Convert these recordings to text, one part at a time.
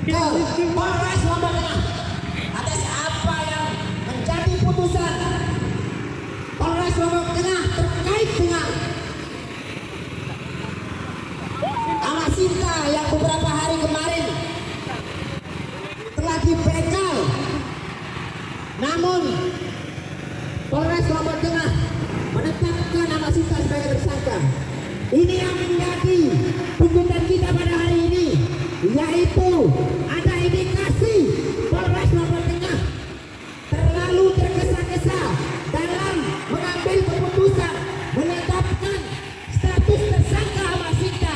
ke Polres Lombok Tengah atas apa yang menjadi putusan Polres Lombok Tengah terkait dengan Ama Sinta yang beberapa hari kemarin telah dibegal, namun Polres Lombok Tengah menetapkan Ama Sinta sebagai tersangka. Ini yang menjadi tuntutan kita pada hari ini, yaitu ada indikasi Polres Lombok Tengah terlalu tergesa-gesa dalam mengambil keputusan menetapkan status tersangka Ama Sinta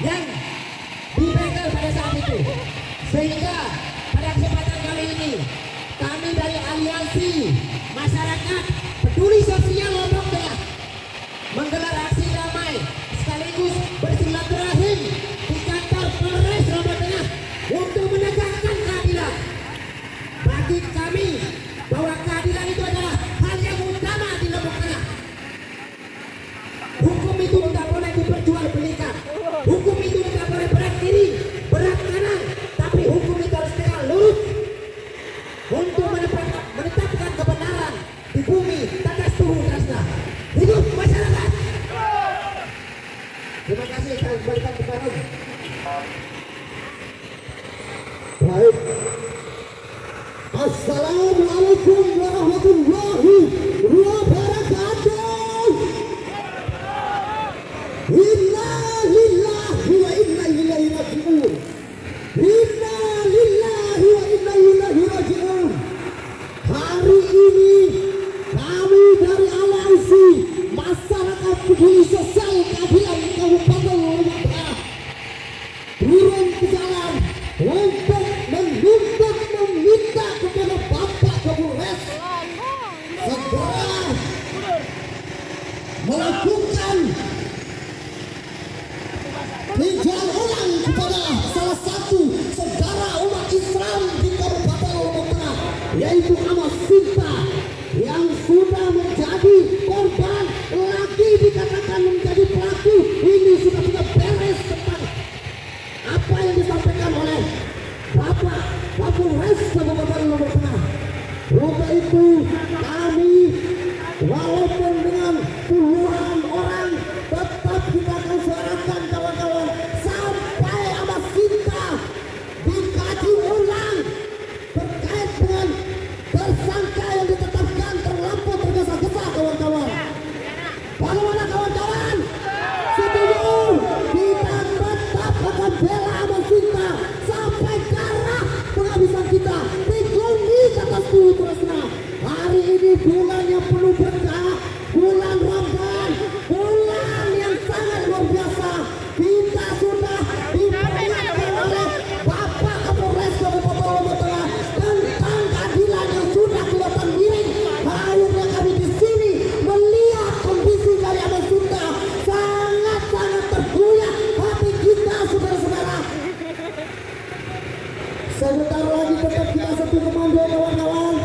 yang dibegal pada saat itu. Sehingga pada kesempatan kali ini kami dari Aliansi Masyarakat Peduli Sosial Lombok Tengah menggelar aksi damai sekaligus bersilaturahim di kantor Polres Lombok Tengah untuk menegakkan keadilan. Bagi kami bahwa keadilan itu adalah hal yang utama di Lombok Tengah. Hukum itu tidak boleh diperjualbelikan. Hukum itu tidak boleh berat kiri, berat kanan, tapi hukum itu harus tegak lurus untuk menetapkan kebenaran di bumi Tadas Tuhu Trasna. Hidup masyarakat. Terima kasih, saya kembalikan ke Pak Rum. Baik. Assalamualaikum warahmatullahi wabarakatuh. Inna lillahi wa inna ilaihi raji'un. Inna lillahi wa inna ilaihi raji'un. Hari ini kami dari Aliansi Masyarakat Peduli Sosial Keadilan Kabupaten Lombok Tengah turun ke jalan untuk menuntut meminta kepada Bapak Kapolres segera melakukan tinjauan ulang kepada salah satu saudara umat Islam di Kabupaten Lombok Tengah, yaitu Ama Sinta, yang sudah menjadi korban lagi dikatakan menjadi pelaku. Ini sudah tidak beres tentang apa yang disampaikan oleh Bapak Kapolres Kabupaten Lombok Tengah. Untuk itu kami walaupun dengan puluhan orang tetap kita akan suarakan kawan-kawan sampai Ama Sinta dikaji ulang terkait dengan tersangka yang ditetapkan terlampau tergesa-gesa kawan-kawan. Bagaimana kawan-kawan? Setuju? Kita tetap akan bela Ama Sinta sampai darah penghabisan kita digungi kata Tuhu Trasna. Hari ini bulan yang penuh berkah, bulan Ramadan, bulan yang sangat luar biasa. Kita sudah diperingatkan oleh Bapak Kapolres Kabupaten Lombok Tengah tentang keadilan yang sudah kelihatan miring. Akhirnya kami di sini melihat kondisi dari Ama Sinta sangat-sangat tergoyah hati kita, saudara-saudara. Sebentar lagi tetap kita satu komando kawan-kawan.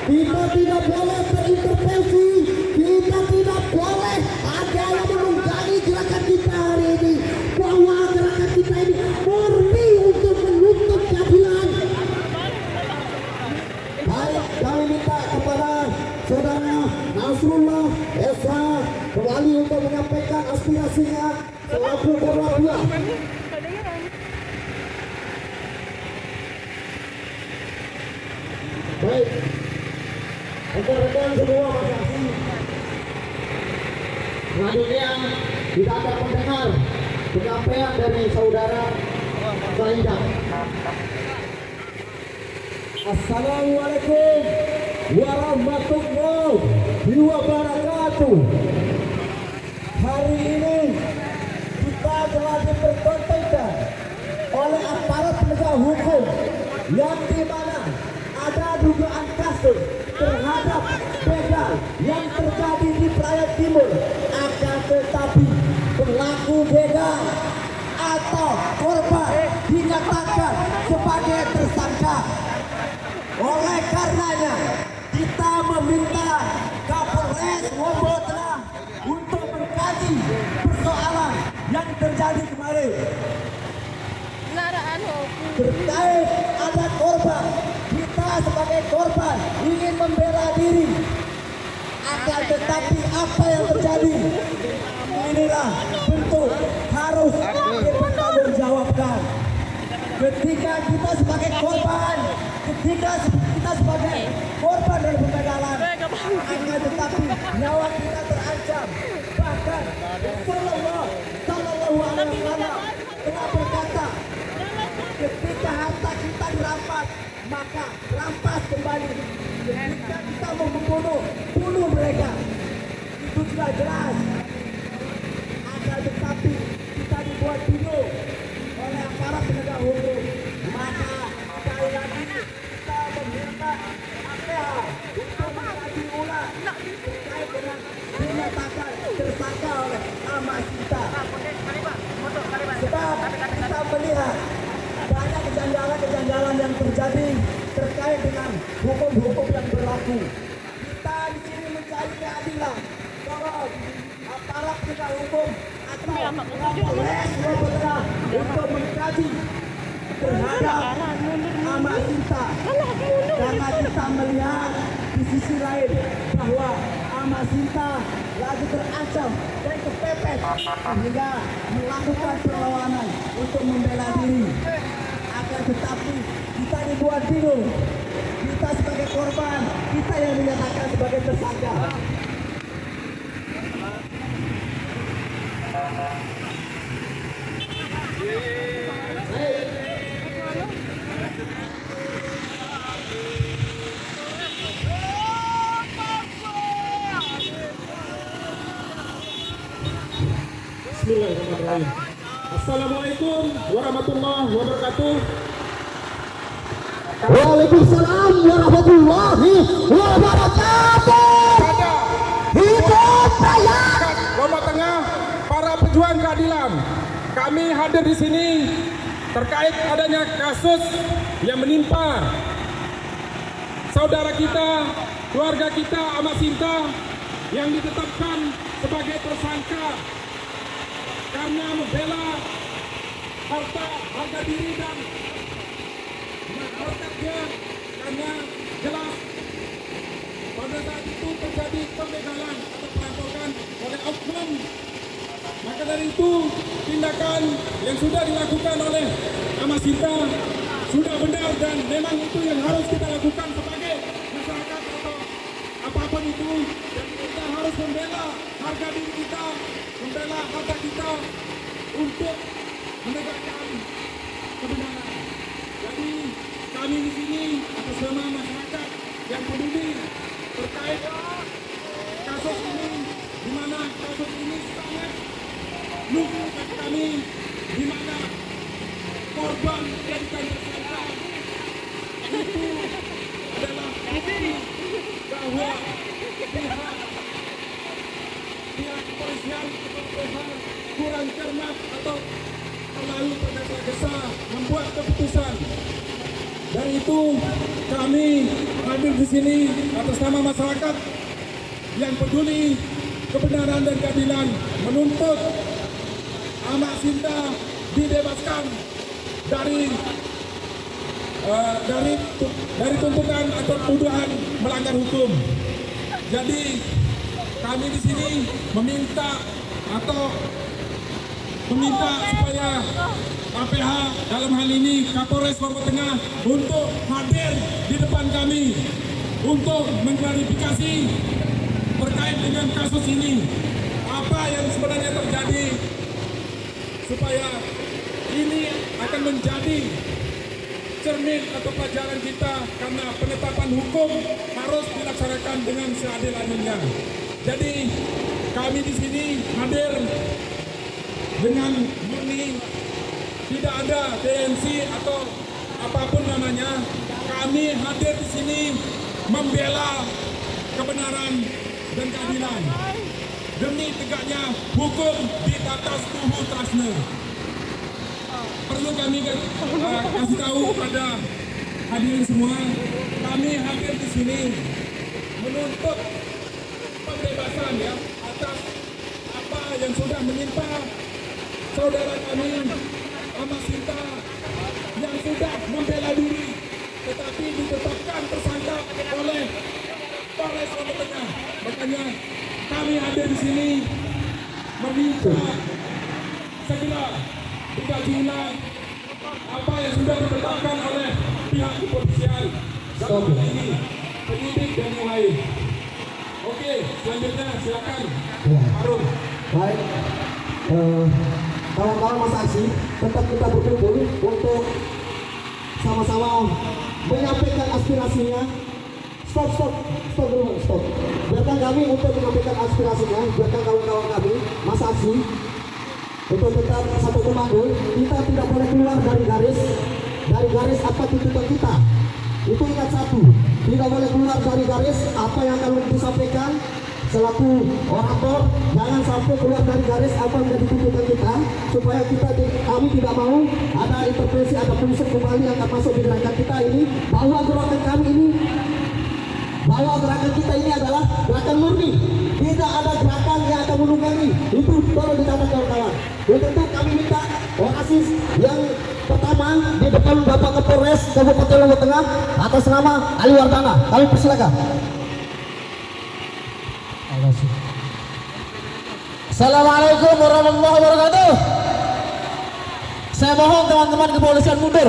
Kita tidak boleh berintervensi, kita tidak boleh ada yang menunggangi gerakan kita hari ini, bahwa gerakan kita ini murni untuk menuntut keadilan. Baik, kami minta kepada saudara Nasrullah Esa kembali untuk menyampaikan aspirasinya selaku perwakilan. Baik, rekan-rekan semua makasih. Selanjutnya kita akan mendengar penyampaian dari saudara Zaidah. Assalamualaikum warahmatullahi wabarakatuh. Hari ini kita telah dipertontonkan oleh aparat penegak hukum yang dimana ada dugaan kasus terhadap begal yang terjadi di Praia Timur. Akan tetapi pelaku begal atau korban dinyatakan sebagai tersangka. Oleh karenanya kita meminta Kapolres Lombok Tengah untuk mengkaji persoalan yang terjadi kemarin. terkait ada korban. Kita sebagai korban ingin membela diri. Akan tetapi apa yang terjadi? Inilah bentuk harus dipertanggungjawabkan. Ketika kita sebagai korban, dari pembegalan, akan tetapi nyawa kita terancam. Bahkan Rasulullah Sallallahu Alaihi Wasallam telah berkata, ketika harta kita dirampas, maka rampas kembali. Ketika kita mau membunuh, bunuh mereka. Itu sudah jelas. Akan tetapi kita dibuat bingung oleh aparat penegak hukum. Maka sekali lagi kita meminta APH untuk mengkaji ulang terkait dengan dinyatakan tersangka oleh Ahmad Sinta. Sebab kita melihat banyak kejanggalan yang terjadi terkait dengan hukum-hukum yang berlaku. Kita di sini mencari keadilan. Tolong aparat penegak hukum atau Polres Lombok untuk mengkaji terhadap Ahmad Sinta, karena kita melihat di sisi lain bahwa Ahmad Sinta lagi terancam dan kepepet sehingga melakukan perlawanan untuk membela diri. Akan tetapi kita dibuat bingung. Kita sebagai korban, kita yang dinyatakan sebagai tersangka. Bismillahirrahmanirrahim. Assalamualaikum warahmatullahi wabarakatuh. Waalaikumsalam warahmatullahi wabarakatuh. Hidup rakyat Lombok Tengah, para pejuang keadilan. Kami hadir di sini terkait adanya kasus yang menimpa saudara kita, keluarga kita Ahmad Sinta yang ditetapkan sebagai tersangka karena membela harga diri dan harkatnya, karena jelas pada saat itu terjadi pembegalan atau perampokan oleh oknum. Maka dari itu tindakan yang sudah dilakukan oleh Ahmad Sinta sudah benar dan memang itu yang harus kita lakukan sebagai masyarakat atau apapun itu. Dan kita harus membela harga diri kita, membela harta kita untuk menegakkan kebenaran. Jadi kami di sini atas nama masyarakat yang peduli terkait kasus ini, di mana kasus ini sangat menyukai kami, di mana korban dijadikan tersangka itu adalah bukti bahwa pihak kepolisian kurang cermat atau terlalu tergesa-gesa membuat keputusan. Dan itu kami hadir di sini atas nama masyarakat yang peduli kebenaran dan keadilan, menuntut Ahmad Sinta dibebaskan dari tuntutan atau tuduhan melanggar hukum. Jadi kami di sini meminta supaya APH dalam hal ini Kapolres Lombok Tengah untuk hadir di depan kami untuk mengklarifikasi terkait dengan kasus ini, apa yang sebenarnya terjadi, supaya ini akan menjadi cermin atau pelajaran kita, karena penetapan hukum harus dilaksanakan dengan seadil-adilnya. Jadi kami di sini hadir dengan murni, tidak ada TNC atau apapun namanya. Kami hadir di sini membela kebenaran dan keadilan demi tegaknya hukum di atas tubuh Trasne. Perlu kami kasih tahu pada hadirin semua, kami hadir di sini menuntut pembebasan ya atas apa yang sudah menimpa saudara kami Ahmad Sinta yang sudah membela diri tetapi ditetapkan tersangka oleh Polres Lombok Tengah. Makanya kami ada di sini meminta segera dikaji ulang apa yang sudah ditetapkan oleh pihak kepolisian dalam hal ini penyidik dan yang lain. Oke, selanjutnya silakan Harum. Baik, kawan-kawan masa aksi, tetap kita berkumpul untuk sama-sama menyampaikan aspirasinya. Stop dulu, stop. Biarkan kami untuk menyampaikan aspirasinya, biarkan kawan-kawan kami masa aksi untuk tetap satu komando. Kita tidak boleh keluar dari garis apa tuntutan kita. Itu ingat satu, tidak boleh keluar dari garis apa yang akan disampaikan selaku orator. Jangan sampai keluar dari garis apa yang menjadi tuntutan kita, supaya kami tidak mau ada intervensi, ada penyusup kembali yang akan masuk di gerakan kita ini, bahwa gerakan kita ini adalah gerakan murni. Tidak ada gerakan yang akan menunggangi. Itu tolong dicatat kawan-kawan. Untuk itu kami minta Oasis yang pertama di depan Bapak Kapolres Kabupaten Lombok Tengah atas nama Ali Wardana. Kami persilakan. Assalamualaikum warahmatullahi wabarakatuh. Saya mohon teman-teman kepolisian mundur.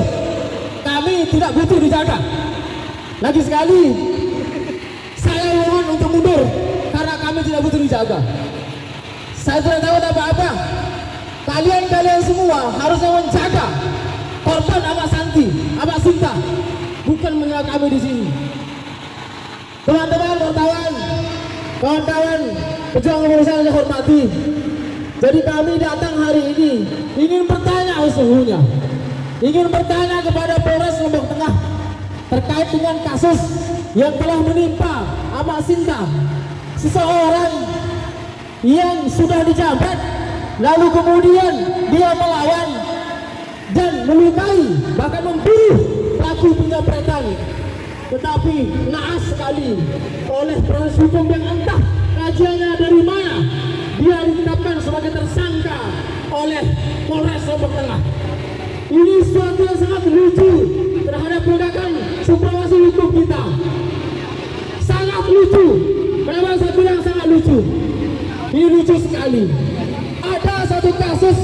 Kami tidak butuh dijaga. Lagi sekali, saya mohon untuk mundur karena kami tidak butuh dijaga. Saya tidak tahu apa-apa. Kalian semua harusnya menjaga korban Abah Santi, Abah Sinta, bukan menjaga kami di sini. Teman-teman wartawan, kawan-kawan pejuang kepolisian yang saya hormati. Jadi kami datang hari ini ingin bertanya sesungguhnya, ingin bertanya kepada Polres Lombok Tengah terkait dengan kasus yang telah menimpa Abah Sinta, seseorang yang sudah dijabat lalu kemudian dia melawan dan melukai bahkan membunuh pelaku penjamretan. Tetapi naas sekali oleh proses hukum yang entah kajiannya dari mana dia ditetapkan sebagai tersangka oleh Polres Lombok Tengah. Ini suatu yang sangat lucu terhadap penegakan supremasi hukum kita. Sangat lucu. Kenapa saya bilang sangat lucu? Ini lucu sekali. Ada satu kasus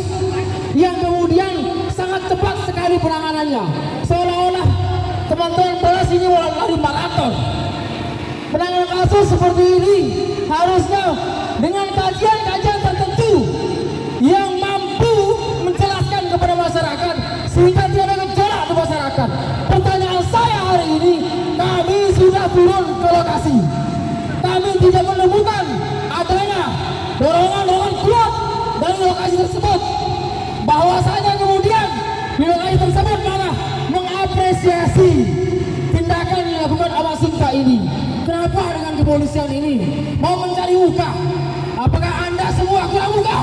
yang kemudian sangat cepat sekali penanganannya, seolah-olah teman-teman Polres ini lari maraton. Penanganan kasus seperti ini harusnya dengan kajian-kajian tertentu yang mampu menjelaskan kepada masyarakat sehingga tidak ada gejolak di masyarakat. Pertanyaan saya hari ini, kami sudah turun ke lokasi, kami tidak menemukan adanya dorongan kuat dari lokasi tersebut. Bahwasanya kemudian di lokasi tersebut malah mengapresiasi tindakan yang dilakukan Abah Sinta ini. Kenapa dengan kepolisian ini mau mencari muka? Apakah Anda semua kurang muka?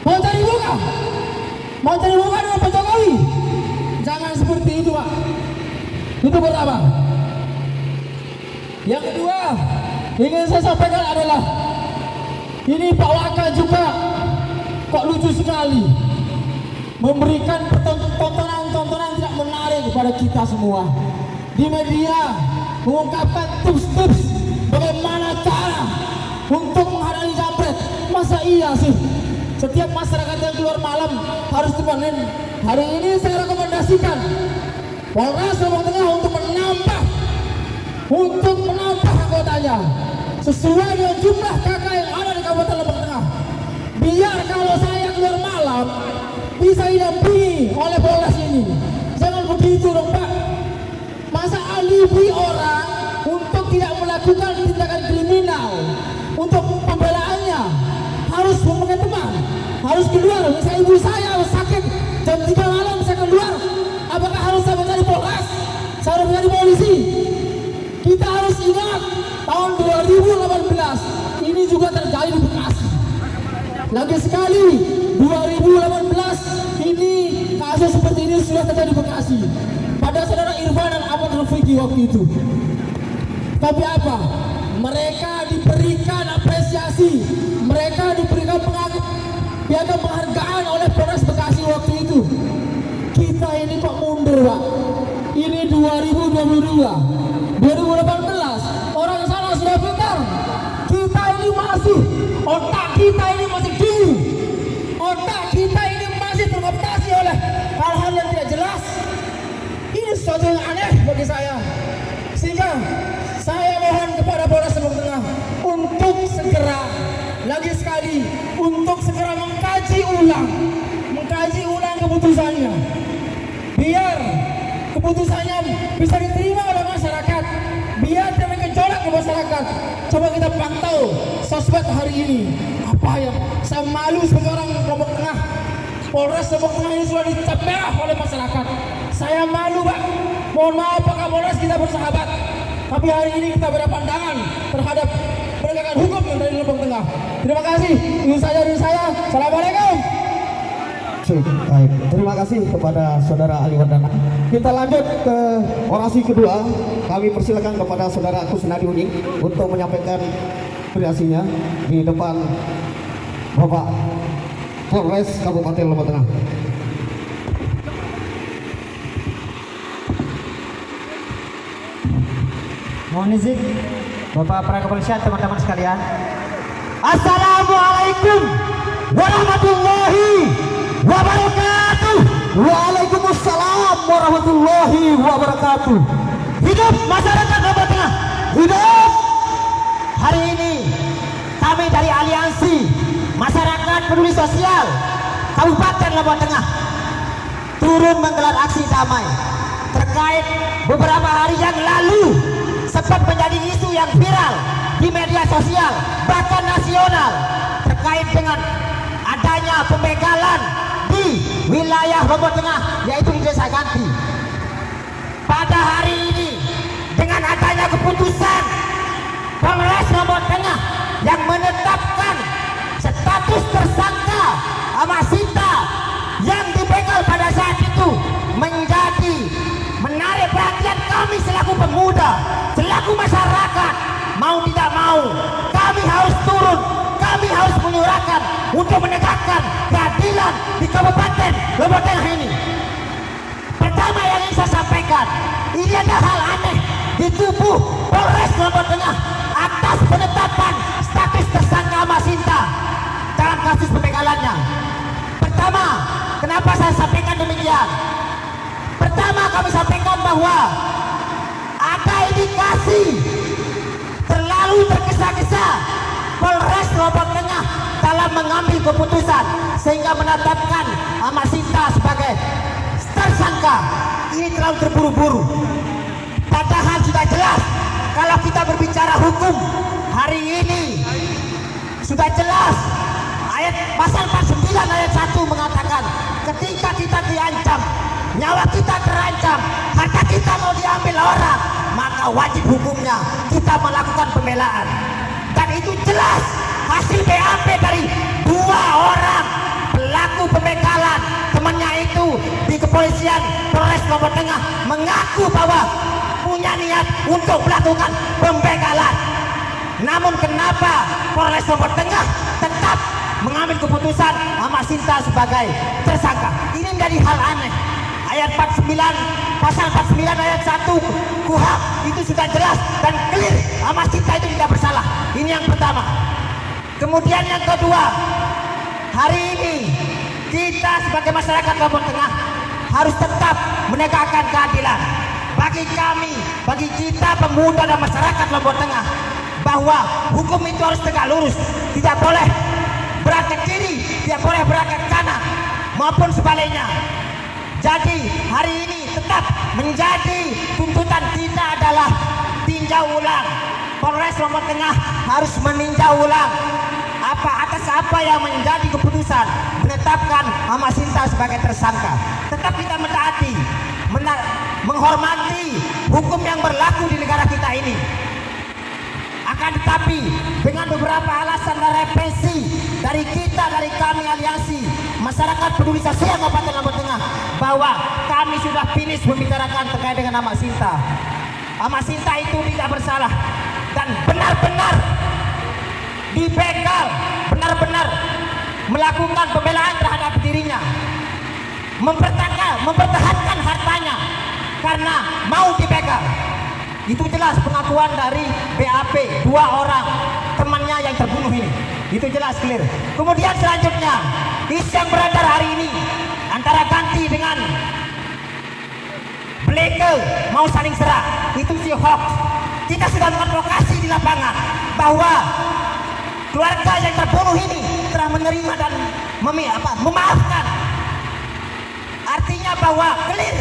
Mau cari muka? Mau cari muka dengan Pak Jokowi? Jangan seperti itu, Pak. Itu pertama. Yang kedua, ingin saya sampaikan adalah ini Pak Waka juga kok lucu sekali memberikan tontonan tidak menarik kepada kita semua di media, mengungkapkan tips-tips bagaimana cara untuk menghadapi jambret. Masa iya sih setiap masyarakat yang keluar malam harus dipanen? Hari ini saya rekomendasikan Polres Lombok Tengah untuk menambah anggotanya sesuai dengan jumlah kakak yang ada di Kabupaten Lombok Tengah. Biar kalau saya keluar malam bisa didampingi oleh Polres ini. Jangan begitu dong, Pak. Masa alibi orang untuk tidak melakukan tindakan kriminal, untuk pembelaannya harus mempunyai teman, harus keluar. Misalnya ibu saya sakit jam 3 malam saya keluar, apakah harus saya mencari Polres? Saya harus mencari polisi? Kita harus ingat tahun 2018 ini juga terjadi di Bekasi. Lagi sekali 2018 ini kasus seperti ini sudah terjadi di Bekasi pada saudara Irfan dan Ahmad Rafiqi waktu itu. Tapi apa? Mereka diberikan apresiasi, mereka diberikan piagam penghargaan oleh Polres Bekasi waktu itu. Pak. Ini 2022, 2018 orang sana sudah pintar. Kita ini masih, otak kita ini masih dulu. Otak kita ini masih terkooptasi oleh hal-hal yang tidak jelas. Ini sesuatu yang aneh bagi saya. Sehingga saya mohon kepada Polres Lombok Tengah untuk segera, lagi sekali, untuk segera mengkaji ulang keputusannya. Biar keputusannya bisa diterima oleh masyarakat, biar tidak menggejolak ke masyarakat. Coba kita pantau sosmed hari ini. Apa yang saya malu sebagai orang Lombok Tengah. Polres Lombok Tengah ini sudah dicap merah oleh masyarakat. Saya malu, Pak. Mohon maaf Pak Kapolres, kita bersahabat. Tapi hari ini kita beda pandangan terhadap penegakan hukum yang dari Lombok Tengah. Terima kasih. Itu saja dari saya. Assalamualaikum. Baik, terima kasih kepada Saudara Ali Wardana. Kita lanjut ke orasi kedua. Kami persilakan kepada Saudara Kusnadi Uning untuk menyampaikan aspirasinya di depan Bapak Polres Kabupaten Lombok Tengah. Mohon izin Bapak para kepolisian, teman-teman sekalian. Assalamualaikum warahmatullahi wabarakatuh. Waalaikumsalam warahmatullahi wabarakatuh. Hidup masyarakat Lombok Tengah, hidup. Hari ini kami dari Aliansi Masyarakat Peduli Sosial Kabupaten Lombok Tengah turun menggelar aksi damai terkait beberapa hari yang lalu sempat menjadi isu yang viral di media sosial bahkan nasional terkait dengan adanya pembegalan di wilayah Lombok Tengah, yaitu di Desa Ganti. Pada hari ini dengan adanya keputusan Polres Lombok Tengah yang menetapkan status tersangka Amasita yang dibegal pada saat itu menjadi menarik perhatian kami selaku pemuda, selaku masyarakat. Mau tidak mau kami harus turun, kami harus menyuarakan untuk menegakkan keadilan di Kabupaten Lombok Tengah ini. Pertama yang ingin saya sampaikan, ini ada hal aneh di tubuh Polres Lombok Tengah atas penetapan status tersangka Amasita dalam kasus pembegalannya. Pertama, kenapa saya sampaikan demikian? Pertama, kami sampaikan bahwa ada indikasi terlalu tergesa-gesa Polres Lombok Tengah dalam mengambil keputusan sehingga menetapkan Amasita sebagai tersangka. Ini terlalu terburu-buru. Padahal sudah jelas kalau kita berbicara hukum hari ini sudah jelas ayat pasal 49 ayat 1 mengatakan ketika kita diancam, nyawa kita terancam, harta kita mau diambil orang, maka wajib hukumnya kita melakukan pembelaan. Dan itu jelas hasil BAP dari 2 orang pelaku pembegalan temannya itu di kepolisian Polres Lombok Tengah mengaku bahwa punya niat untuk melakukan pembegalan. Namun kenapa Polres Lombok Tengah tetap mengambil keputusan Amasita sebagai tersangka? Ini menjadi hal aneh. Ayat 49, pasal 49 ayat 1 KUHP itu sudah jelas dan clear Amasita itu tidak bersalah. Ini yang pertama. Kemudian yang kedua, hari ini kita sebagai masyarakat Lombok Tengah harus tetap menegakkan keadilan. Bagi kami, bagi kita pemuda dan masyarakat Lombok Tengah, bahwa hukum itu harus tegak lurus, tidak boleh berat ke kiri, tidak boleh berat ke kanan maupun sebaliknya. Jadi hari ini tetap menjadi tuntutan kita adalah tinjau ulang. Polres Lombok Tengah harus meninjau ulang atas apa yang menjadi keputusan menetapkan Amasita sebagai tersangka. Tetap kita mentaati, menghormati hukum yang berlaku di negara kita ini. Akan tetapi dengan beberapa alasan dan represi dari kita, dari kami Aliansi Masyarakat Peduli Sosial Kabupaten Lombok Tengah, bahwa kami sudah finish membicarakan terkait dengan Amasita. Amasita itu tidak bersalah dan benar-benar dibegal, benar-benar melakukan pembelaan terhadap dirinya. mempertahankan hartanya karena mau dipegang. Itu jelas pengakuan dari BAP, 2 orang temannya yang terbunuh ini. Itu jelas clear. Kemudian selanjutnya, isu yang beredar hari ini antara Ganti dengan Bleke mau saling serang, itu si hoax. Kita sudah mengadvokasi di lapangan bahwa keluarga yang terbunuh ini telah menerima dan memaafkan. Artinya bahwa clear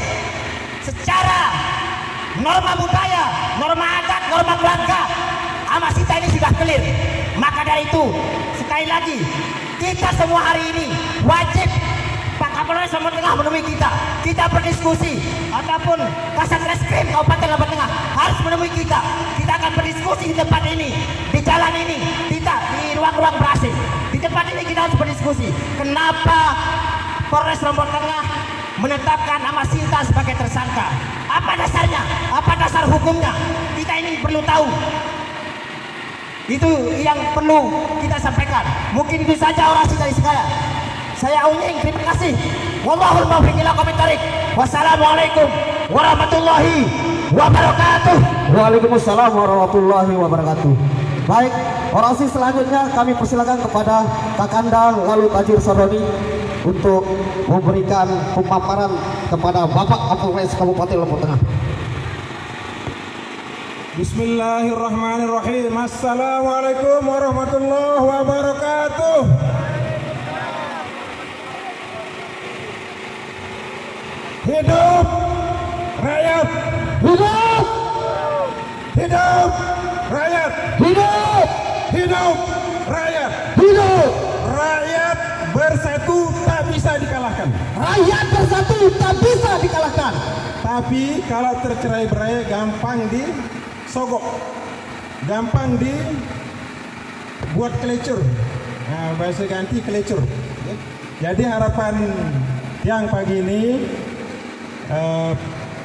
secara norma budaya, norma adat, norma keluarga Ahmad Sinta ini sudah clear. Maka dari itu sekali lagi kita semua hari ini wajib Pak Kapolres Lombok Tengah menemui kita berdiskusi, ataupun Kasat Reskrim Kabupaten Lombok Tengah harus menemui kita akan berdiskusi di tempat ini, di jalan ini, di ruang-ruang berasing, di tempat ini kita harus berdiskusi kenapa Polres Lombok Tengah menetapkan Ahmad Sinta sebagai tersangka. Apa dasarnya? Apa dasar hukumnya? Kita ini perlu tahu. Itu yang perlu kita sampaikan. Mungkin itu saja orasi dari saya. Saya Unying, terima kasih. Wallahul muwaffiq ila aqwamit thoriq. Wassalamualaikum warahmatullahi wabarakatuh. Waalaikumsalam warahmatullahi wabarakatuh. Baik, orasi selanjutnya kami persilakan kepada Kakandal Lalu Tajir Saroni untuk memberikan pemaparan kepada Bapak Kapolres Kabupaten Lombok Tengah. Bismillahirrahmanirrahim. Assalamualaikum warahmatullahi wabarakatuh. Hidup rakyat. Hidup! Hidup rakyat. Hidup! Hidup rakyat. Hidup! Rakyat bersatu tak bisa dikalahkan. Rakyat bersatu tak bisa dikalahkan. Tapi kalau tercerai-berai gampang disogok, gampang dibuat kelecur. Nah, bahasa ganti kelecur. Jadi harapan yang pagi ini,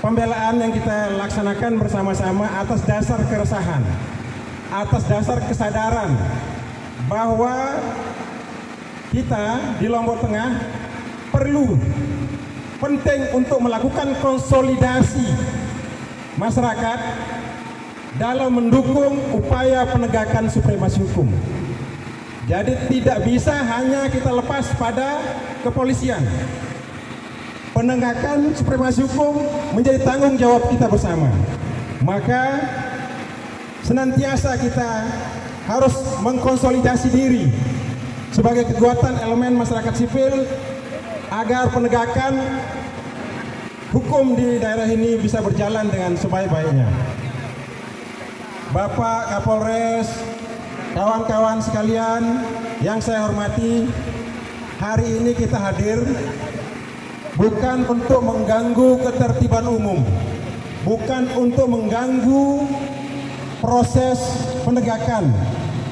pembelaan yang kita laksanakan bersama-sama atas dasar keresahan, atas dasar kesadaran bahwa kita di Lombok Tengah penting untuk melakukan konsolidasi masyarakat dalam mendukung upaya penegakan supremasi hukum. Jadi tidak bisa hanya kita lepas pada kepolisian. Penegakan supremasi hukum menjadi tanggung jawab kita bersama. Maka senantiasa kita harus mengkonsolidasi diri sebagai kekuatan elemen masyarakat sipil agar penegakan hukum di daerah ini bisa berjalan dengan sebaik-baiknya. Bapak Kapolres, kawan-kawan sekalian yang saya hormati, hari ini kita hadir bukan untuk mengganggu ketertiban umum, bukan untuk mengganggu proses penegakan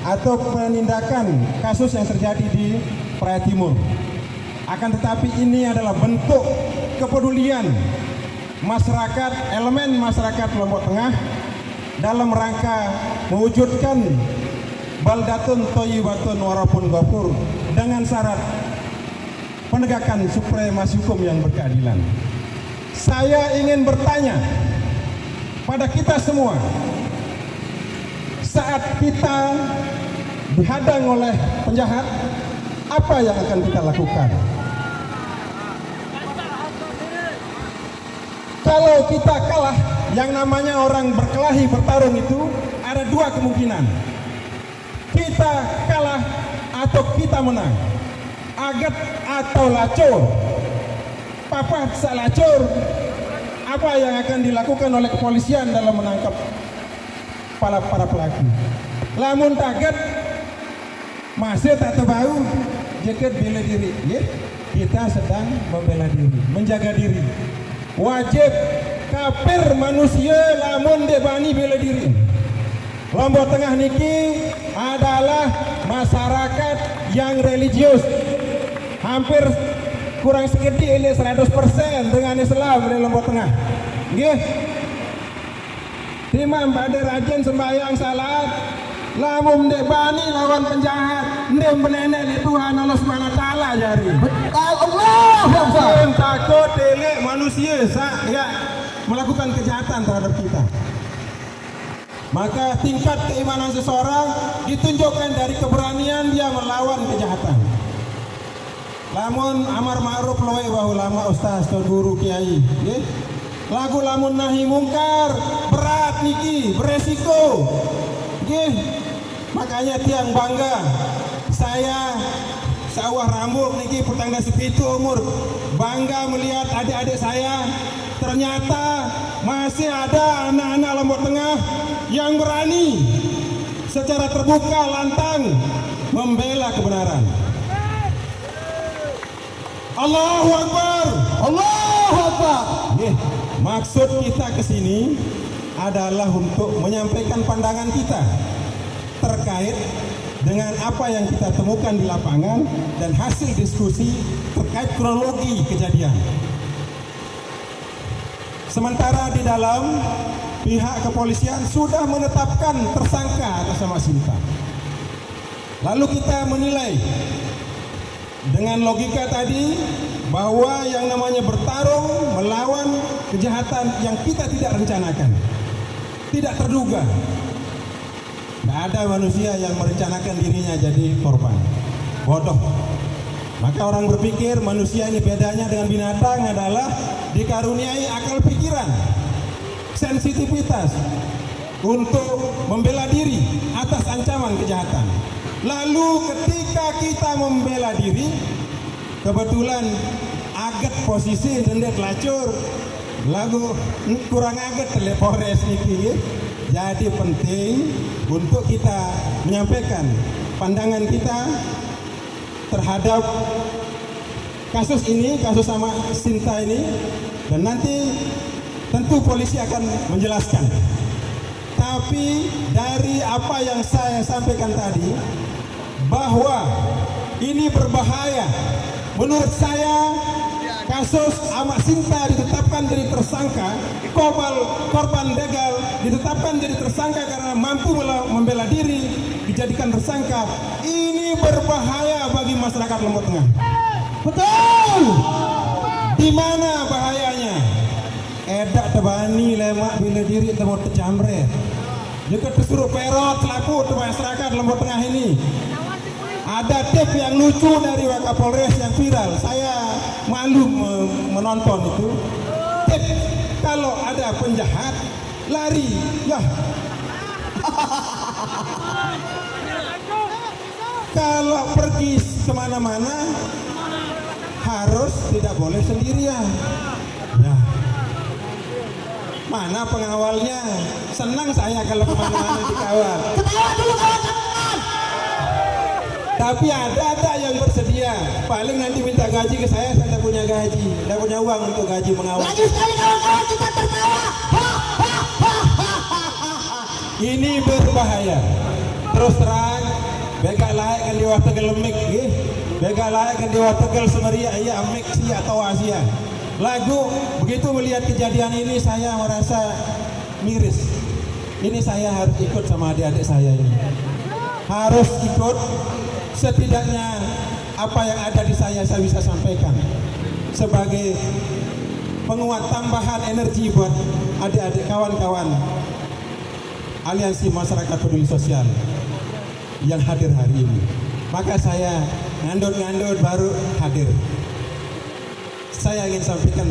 atau penindakan kasus yang terjadi di Praia Timur. Akan tetapi ini adalah bentuk kepedulian masyarakat, elemen masyarakat Lombok Tengah dalam rangka mewujudkan baldatun thayyibatun warabun ghafur dengan syarat penegakan supremasi hukum yang berkeadilan. Saya ingin bertanya pada kita semua, saat kita dihadang oleh penjahat, apa yang akan kita lakukan? Kalau kita kalah, yang namanya orang berkelahi bertarung itu ada 2 kemungkinan. Kita kalah atau kita menang. Agat atau lacur. Papa bisa lacur. Apa yang akan dilakukan oleh kepolisian dalam menangkap para pelaku? Lamun taget masih tak tahu jaket bela diri. Ya? Kita sedang membela diri, menjaga diri. Wajib kafir manusia lamun debani bela diri. Lombok Tengah niki adalah masyarakat yang religius. Hampir kurang sedikit ini 100% dengan Islam di Lombok Tengah. Nggih. Timam pada rajin sembahyang salat, lamun debani lawan penjahat, ndem benenek di Tuhan Allah Subhanahu wa taala jari. Allah Muslim takut elek manusia melakukan kejahatan terhadap kita. Maka tingkat keimanan seseorang ditunjukkan dari keberanian dia melawan kejahatan. Lamun amar ma'ruf nahi ulama ustaz atau guru kiai, nggih. Lagu lamun nahi mungkar berat niki, beresiko. Nggih. Makanya tiang bangga saya sawah rambut niki petangga sepitu umur, bangga melihat adik-adik saya ternyata masih ada anak-anak Lombok Tengah yang berani secara terbuka lantang membela kebenaran. Allahu Akbar. Allahu Akbar. Maksud kita ke sini adalah untuk menyampaikan pandangan kita terkait dengan apa yang kita temukan di lapangan dan hasil diskusi terkait kronologi kejadian. Sementara di dalam pihak kepolisian sudah menetapkan tersangka atas nama Sinta. Lalu kita menilai dengan logika tadi bahwa yang namanya bertarung melawan kejahatan yang kita tidak rencanakan, tidak terduga. Tidak ada manusia yang merencanakan dirinya jadi korban. Bodoh. Maka orang berpikir manusia ini bedanya dengan binatang adalah dikaruniai akal pikiran, sensitivitas untuk membela diri atas ancaman kejahatan. Lalu ketika kita membela diri, kebetulan aget posisi dendet lacur, lagu kurang aget telepores niki. Jadi penting untuk kita menyampaikan pandangan kita terhadap kasus ini, kasus sama Sinta ini, dan nanti tentu polisi akan menjelaskan. Tapi dari apa yang saya sampaikan tadi, bahwa ini berbahaya. Menurut saya kasus Ahmad Sinta ditetapkan jadi tersangka, korban begal ditetapkan jadi tersangka karena mampu membela diri, dijadikan tersangka. Ini berbahaya bagi masyarakat Lombok Tengah. Betul. Di mana bahayanya? Edak tebani lemak bila diri temu terjamret. Juga disuruh perot selaku ke masyarakat Lombok Tengah ini. Ada tip yang lucu dari Wakapolres yang viral. Saya malu menonton itu. Tip kalau ada penjahat lari, ya. Kalau pergi kemana-mana harus tidak boleh sendirian. Ya. Mana pengawalnya? Senang saya kalau kemana-mana dikawal. Ketawa dulu kawan-kawan. Tapi ada yang bersedia. Paling nanti minta gaji ke saya tidak punya gaji, tidak punya uang untuk gaji mengawal. Lagi sekali kawan-kawan kita tertawa. Ini berbahaya. Terus terang, begal layak kan diwah Tegal lemik, begal layak kan diwah Tegal Semeria, iya amek si atau Asia. Lagu begitu melihat kejadian ini saya merasa miris. Ini saya harus ikut sama adik-adik saya ini. Harus ikut. Setidaknya apa yang ada di saya bisa sampaikan sebagai penguat tambahan energi buat adik-adik kawan-kawan Aliansi Masyarakat Peduli Sosial yang hadir hari ini. Maka saya ngandut-ngandut baru hadir. Saya ingin sampaikan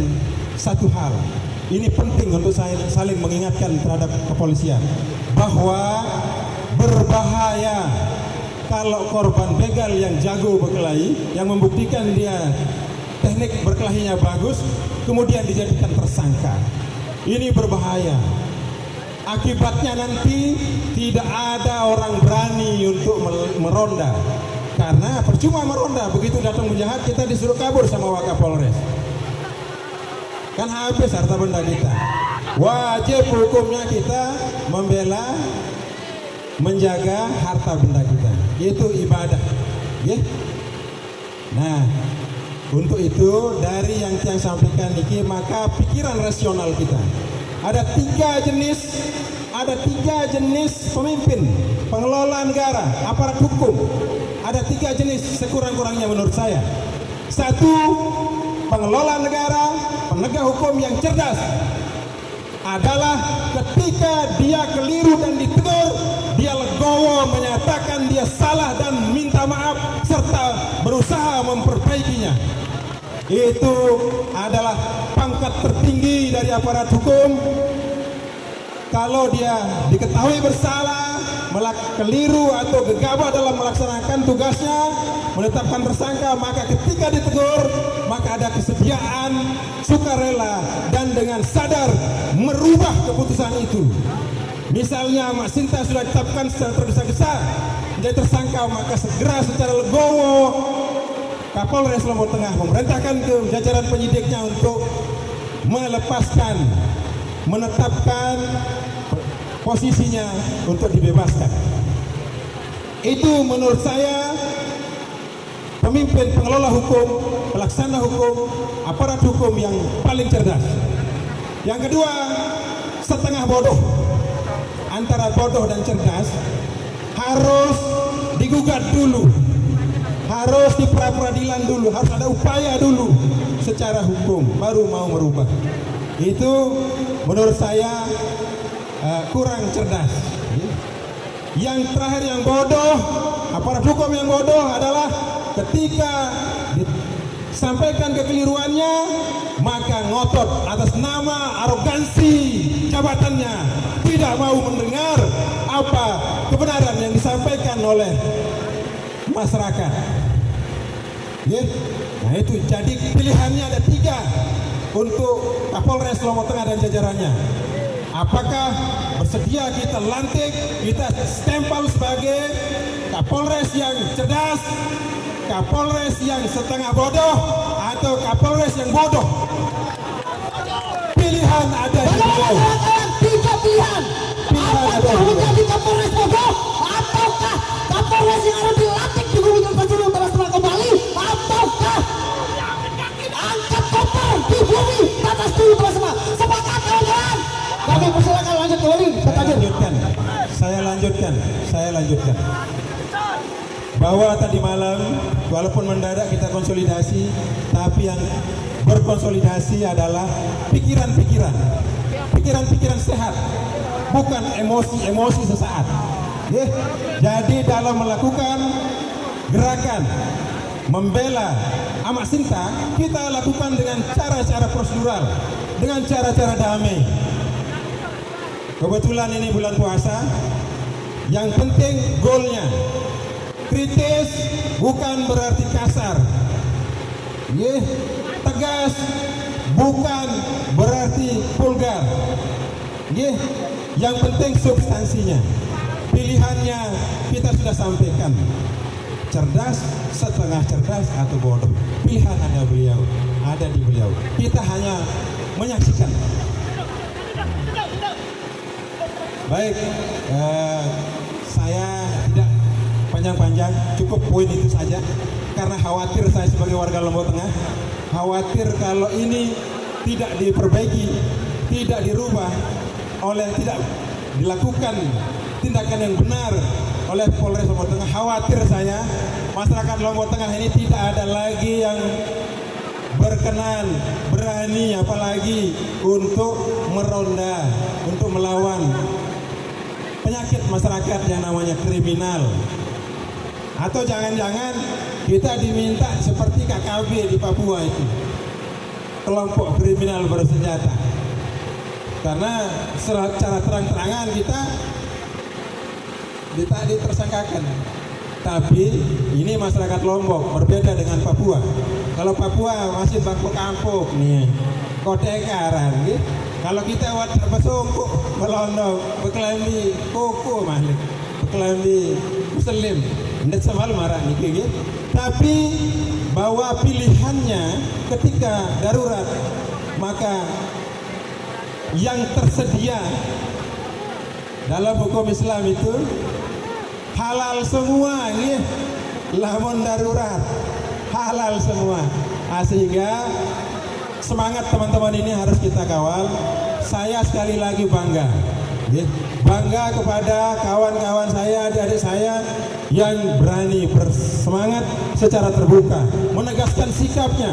satu hal. Ini penting untuk saya saling mengingatkan terhadap kepolisian bahwa berbahaya kalau korban begal yang jago berkelahi, yang membuktikan dia teknik berkelahinya bagus, kemudian dijadikan tersangka. Ini berbahaya. Akibatnya nanti tidak ada orang berani untuk meronda. Karena percuma meronda, begitu datang penjahat kita disuruh kabur sama Wakapolres. Kan habis harta benda kita. Wajib hukumnya kita membela, menjaga harta benda kita. Itu ibadah. Ya? Nah, untuk itu dari yang saya sampaikan ini, maka pikiran rasional kita. Ada tiga jenis pemimpin, pengelola negara, aparat hukum. Ada tiga jenis sekurang-kurangnya menurut saya. Satu, pengelola negara, penegak hukum yang cerdas adalah ketika dia keliru dan ditegur, dia legowo menyatakan dia salah dan minta maaf serta berusaha memperbaikinya. Itu adalah pangkat tertinggi dari aparat hukum. Kalau dia diketahui bersalah, keliru atau gegabah dalam melaksanakan tugasnya, menetapkan tersangka, maka ketika ditegur, maka ada kesediaan, sukarela, dan dengan sadar merubah keputusan itu. Misalnya Mak Sinta sudah ditetapkan secara tergesa-gesa menjadi tersangka, maka segera secara legowo Kapolres Lombok Tengah memerintahkan ke jajaran penyidiknya untuk melepaskan, menetapkan posisinya untuk dibebaskan. Itu menurut saya pemimpin pengelola hukum, pelaksana hukum, aparat hukum yang paling cerdas. Yang kedua, setengah bodoh. Antara bodoh dan cerdas harus digugat dulu, harus di pra-peradilan dulu, harus ada upaya dulu secara hukum baru mau merubah. Itu menurut saya kurang cerdas. Yang terakhir yang bodoh, aparat hukum yang bodoh adalah ketika disampaikan kekeliruannya maka ngotot atas nama arogansi jabatannya, tidak mau mendengar apa kebenaran yang disampaikan oleh masyarakat. Nah itu, jadi pilihannya ada 3 untuk Kapolres Lombok Tengah dan jajarannya. Apakah bersedia kita lantik, kita stempel sebagai Kapolres yang cerdas, Kapolres yang setengah bodoh, atau Kapolres yang bodoh? Pilihan ada di beliau. Tiga pilihan. Apakah menjadi Kapolres bodoh, ataukah Kapolres yang harus dilantik di Gunung Pasirung telah kembali, ataukah angkat koper di bumi atas dulu telah. Sepakat kawan-kawan? Kami persilakan lanjut kembali. Saya lanjutkan. Bahwa tadi malam walaupun mendadak kita konsolidasi, tapi yang berkonsolidasi adalah pikiran-pikiran sehat, bukan emosi sesaat. Jadi dalam melakukan gerakan membela Amak Sinta, kita lakukan dengan cara-cara prosedural, dengan cara-cara damai. Kebetulan ini bulan puasa, yang penting goalnya. Kritis bukan berarti kasar, tegas bukan berarti vulgar. Yang penting substansinya. Pilihannya kita sudah sampaikan, cerdas, setengah cerdas, atau bodoh. Pilihan ada di beliau. Kita hanya menyaksikan. Baik, saya tidak panjang-panjang, cukup poin itu saja. Karena khawatir saya sebagai warga Lombok Tengah, khawatir kalau ini tidak diperbaiki, tidak dirubah tidak dilakukan tindakan yang benar oleh Polres Lombok Tengah, khawatir saya masyarakat Lombok Tengah ini tidak ada lagi yang berkenan, berani, apalagi untuk meronda, untuk melawan penyakit masyarakat yang namanya kriminal. Atau jangan-jangan kita diminta seperti KKB di Papua itu, kelompok kriminal bersenjata. Karena secara terang-terangan kita ditersangkakan. Tapi ini masyarakat Lombok berbeda dengan Papua. Kalau Papua masih bangku-kampuk nih, kodekaran gitu. Kalau kita wadah besungkuk, melondong, beklambi koko mahlik, beklambi muslim, ndet semal marah nih gitu. Tapi bahwa pilihannya ketika darurat, maka yang tersedia dalam hukum Islam itu halal semua, nih, lamun darurat halal semua. Sehingga semangat teman-teman ini harus kita kawal. Saya sekali lagi bangga kepada kawan-kawan saya, adik-adik saya yang berani bersemangat secara terbuka, menegaskan sikapnya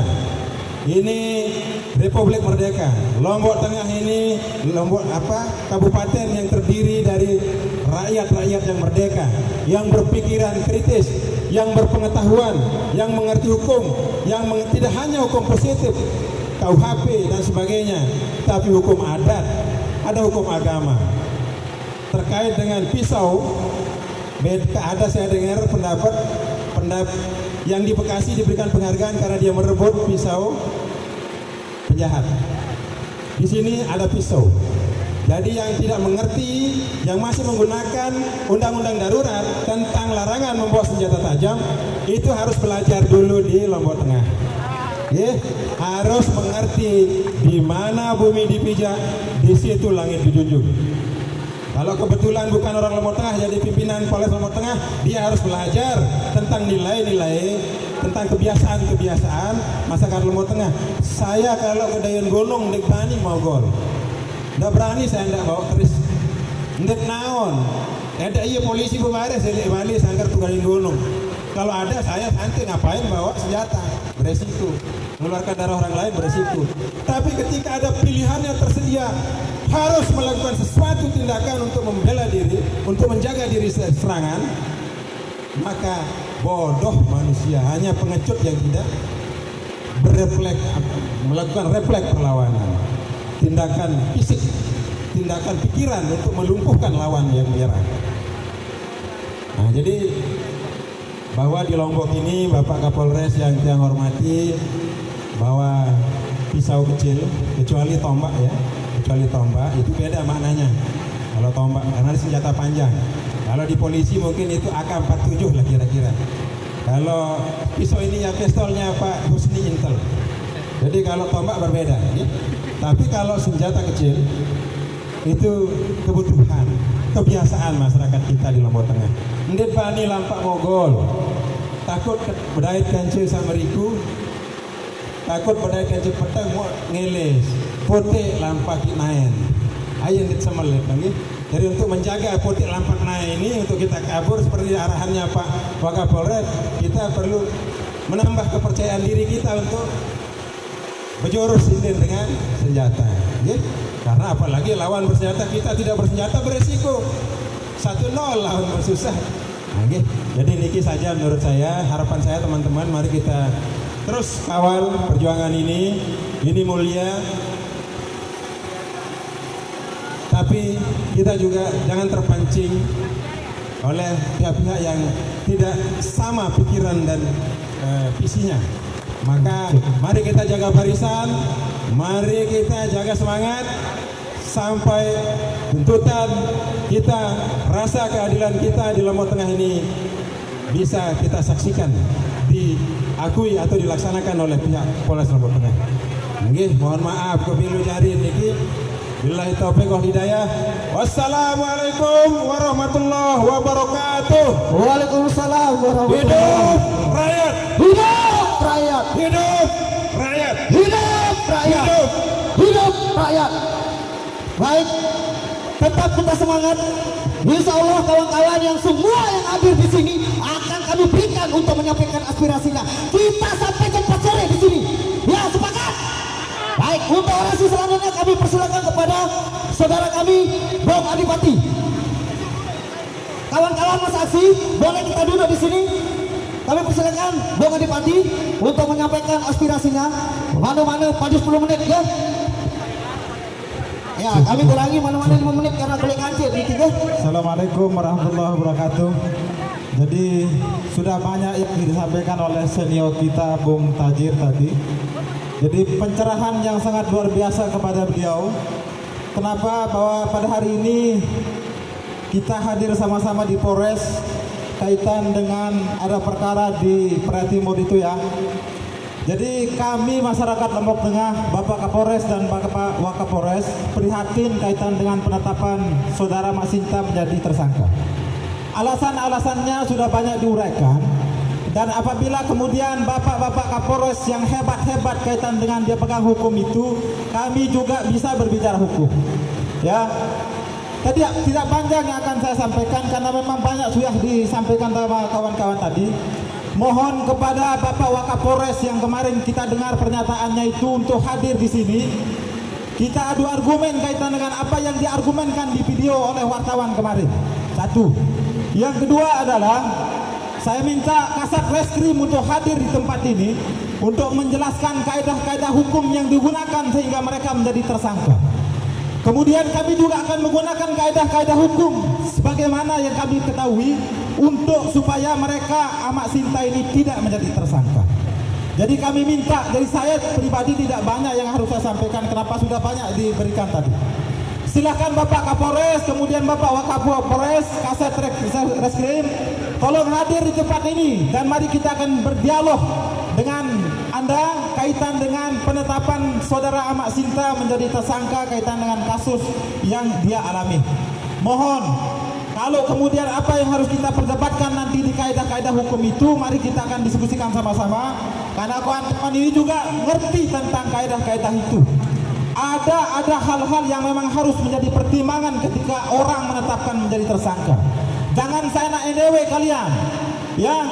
ini Republik Merdeka. Lombok Tengah ini kabupaten yang terdiri dari rakyat-rakyat yang merdeka, yang berpikiran kritis, yang berpengetahuan, yang mengerti hukum, yang tidak hanya hukum positif, KUHP dan sebagainya, tapi hukum adat, ada hukum agama. Terkait dengan pisau, ada saya dengar pendapat yang di Bekasi diberikan penghargaan karena dia merebut pisau penjahat. Di sini ada pisau. Jadi yang tidak mengerti, yang masih menggunakan undang-undang darurat tentang larangan membawa senjata tajam, itu harus belajar dulu di Lombok Tengah. Harus mengerti di mana bumi dipijak, di situ langit dijunjung. Kalau kebetulan bukan orang Lombok Tengah jadi pimpinan Polres Lombok Tengah, dia harus belajar tentang nilai-nilai, tentang kebiasaan-kebiasaan masyarakat Lombok Tengah. Saya kalau ke Dayan Gunung ndek bani mau gol. Nggak berani saya ndak bawa keris. Ndek naon. Ada iya polisi kemarin saya balik sangkar tuh Dayan Gunung. Kalau ada saya santai ngapain bawa senjata, beresiko. Mengeluarkan darah orang lain beresiko. Tapi ketika ada pilihan yang tersedia, harus melakukan sesuatu tindakan untuk membela diri, untuk menjaga diri serangan, maka bodoh manusia, hanya pengecut yang tidak melakukan refleks perlawanan, tindakan fisik, tindakan pikiran untuk melumpuhkan lawan yang menyerang. Nah, jadi bahwa di Lombok ini Bapak Kapolres yang saya hormati, bahwa pisau kecil, kecuali tombak ya, kecuali tombak itu beda maknanya. Kalau tombak karena senjata panjang. Kalau di polisi mungkin itu AK-47 lah kira-kira. Kalau pisau ini ya pistolnya Pak Husni Intel. Jadi kalau tombak berbeda ya. Tapi kalau senjata kecil itu kebutuhan, kebiasaan masyarakat kita di Lombok Tengah. Ndet bani lampak mogol. Takut bedait kancil sama riku. Takut bedait kancil petang mau ngeles. Pote lampak naen. Ayo ndet semelet lagi. Jadi untuk menjaga potik lampak naik ini, untuk kita kabur seperti arahannya Pak Wakapolres, kita perlu menambah kepercayaan diri kita untuk berjurus dengan senjata. Ya? Karena apalagi lawan bersenjata, kita tidak bersenjata beresiko 1-0 lawan bersusah. Nah, jadi niki saja menurut saya, harapan saya teman-teman, mari kita terus kawal perjuangan ini mulia. Tapi kita juga jangan terpancing oleh pihak-pihak yang tidak sama pikiran dan visinya. Maka mari kita jaga barisan, mari kita jaga semangat sampai tuntutan kita, rasa keadilan kita di Lombok Tengah ini bisa kita saksikan, diakui atau dilaksanakan oleh pihak Polres Lombok Tengah. Nggih, mohon maaf kepilu jari niki. Billahi taufiq wal hidayah. Wassalamualaikum warahmatullahi wabarakatuh. Waalaikumsalam warahmatullahi Hidup rakyat. Hidup rakyat. Hidup rakyat. Hidup rakyat. Hidup. Hidup rakyat. Baik, tetap kita semangat. Insya Allah kawan-kawan yang semua yang hadir di sini akan kami berikan untuk menyampaikan aspirasinya. Kita sampai cepat sore di sini. Ya, sepakat. Baik, untuk orasi selanjutnya kami persilakan kepada saudara kami Bung Adipati. Kawan-kawan Mas Aksi, boleh kita duduk di sini. Kami persilakan Bung Adipati untuk menyampaikan aspirasinya. Mana-mana pada 10 menit ya. Ya, kami kurangi mana-mana 5 menit karena boleh kancil gitu ya. Assalamualaikum warahmatullahi wabarakatuh. Jadi sudah banyak yang disampaikan oleh senior kita Bung Tajir tadi. Jadi pencerahan yang sangat luar biasa kepada beliau. Kenapa bahwa pada hari ini kita hadir sama-sama di Polres kaitan dengan ada perkara di Praia Timur itu ya. Jadi kami masyarakat Lombok Tengah, Bapak Kapolres dan Bapak Wakapolres prihatin kaitan dengan penetapan saudara Mak Sinta menjadi tersangka. Alasan-alasannya sudah banyak diuraikan. Dan apabila kemudian Bapak-Bapak Kapolres yang hebat-hebat kaitan dengan dia pegang hukum itu, kami juga bisa berbicara hukum. Ya, tidak panjang yang akan saya sampaikan karena memang banyak sudah disampaikan sama kawan-kawan tadi. Mohon kepada Bapak Wakapolres yang kemarin kita dengar pernyataannya itu untuk hadir di sini. Kita adu argumen kaitan dengan apa yang diargumenkan di video oleh wartawan kemarin. Satu. Yang kedua adalah saya minta Kasat Reskrim untuk hadir di tempat ini untuk menjelaskan kaedah-kaedah hukum yang digunakan sehingga mereka menjadi tersangka. Kemudian kami juga akan menggunakan kaedah-kaedah hukum sebagaimana yang kami ketahui untuk supaya mereka Amak Sinta ini tidak menjadi tersangka. Jadi kami minta, dari saya pribadi tidak banyak yang harus saya sampaikan, kenapa sudah banyak diberikan tadi. Silakan Bapak Kapolres, kemudian Bapak Wakapolres, Kasat Reskrim, tolong hadir di tempat ini dan mari kita akan berdialog dengan Anda kaitan dengan penetapan saudara Amak Sinta menjadi tersangka kaitan dengan kasus yang dia alami. Mohon kalau kemudian apa yang harus kita perdebatkan nanti di kaedah-kaedah hukum itu, mari kita akan diskusikan sama-sama. Karena kawan-kawan ini juga ngerti tentang kaedah-kaedah itu. Ada hal-hal yang memang harus menjadi pertimbangan ketika orang menetapkan menjadi tersangka. Jangan seenak edewe kalian, ya,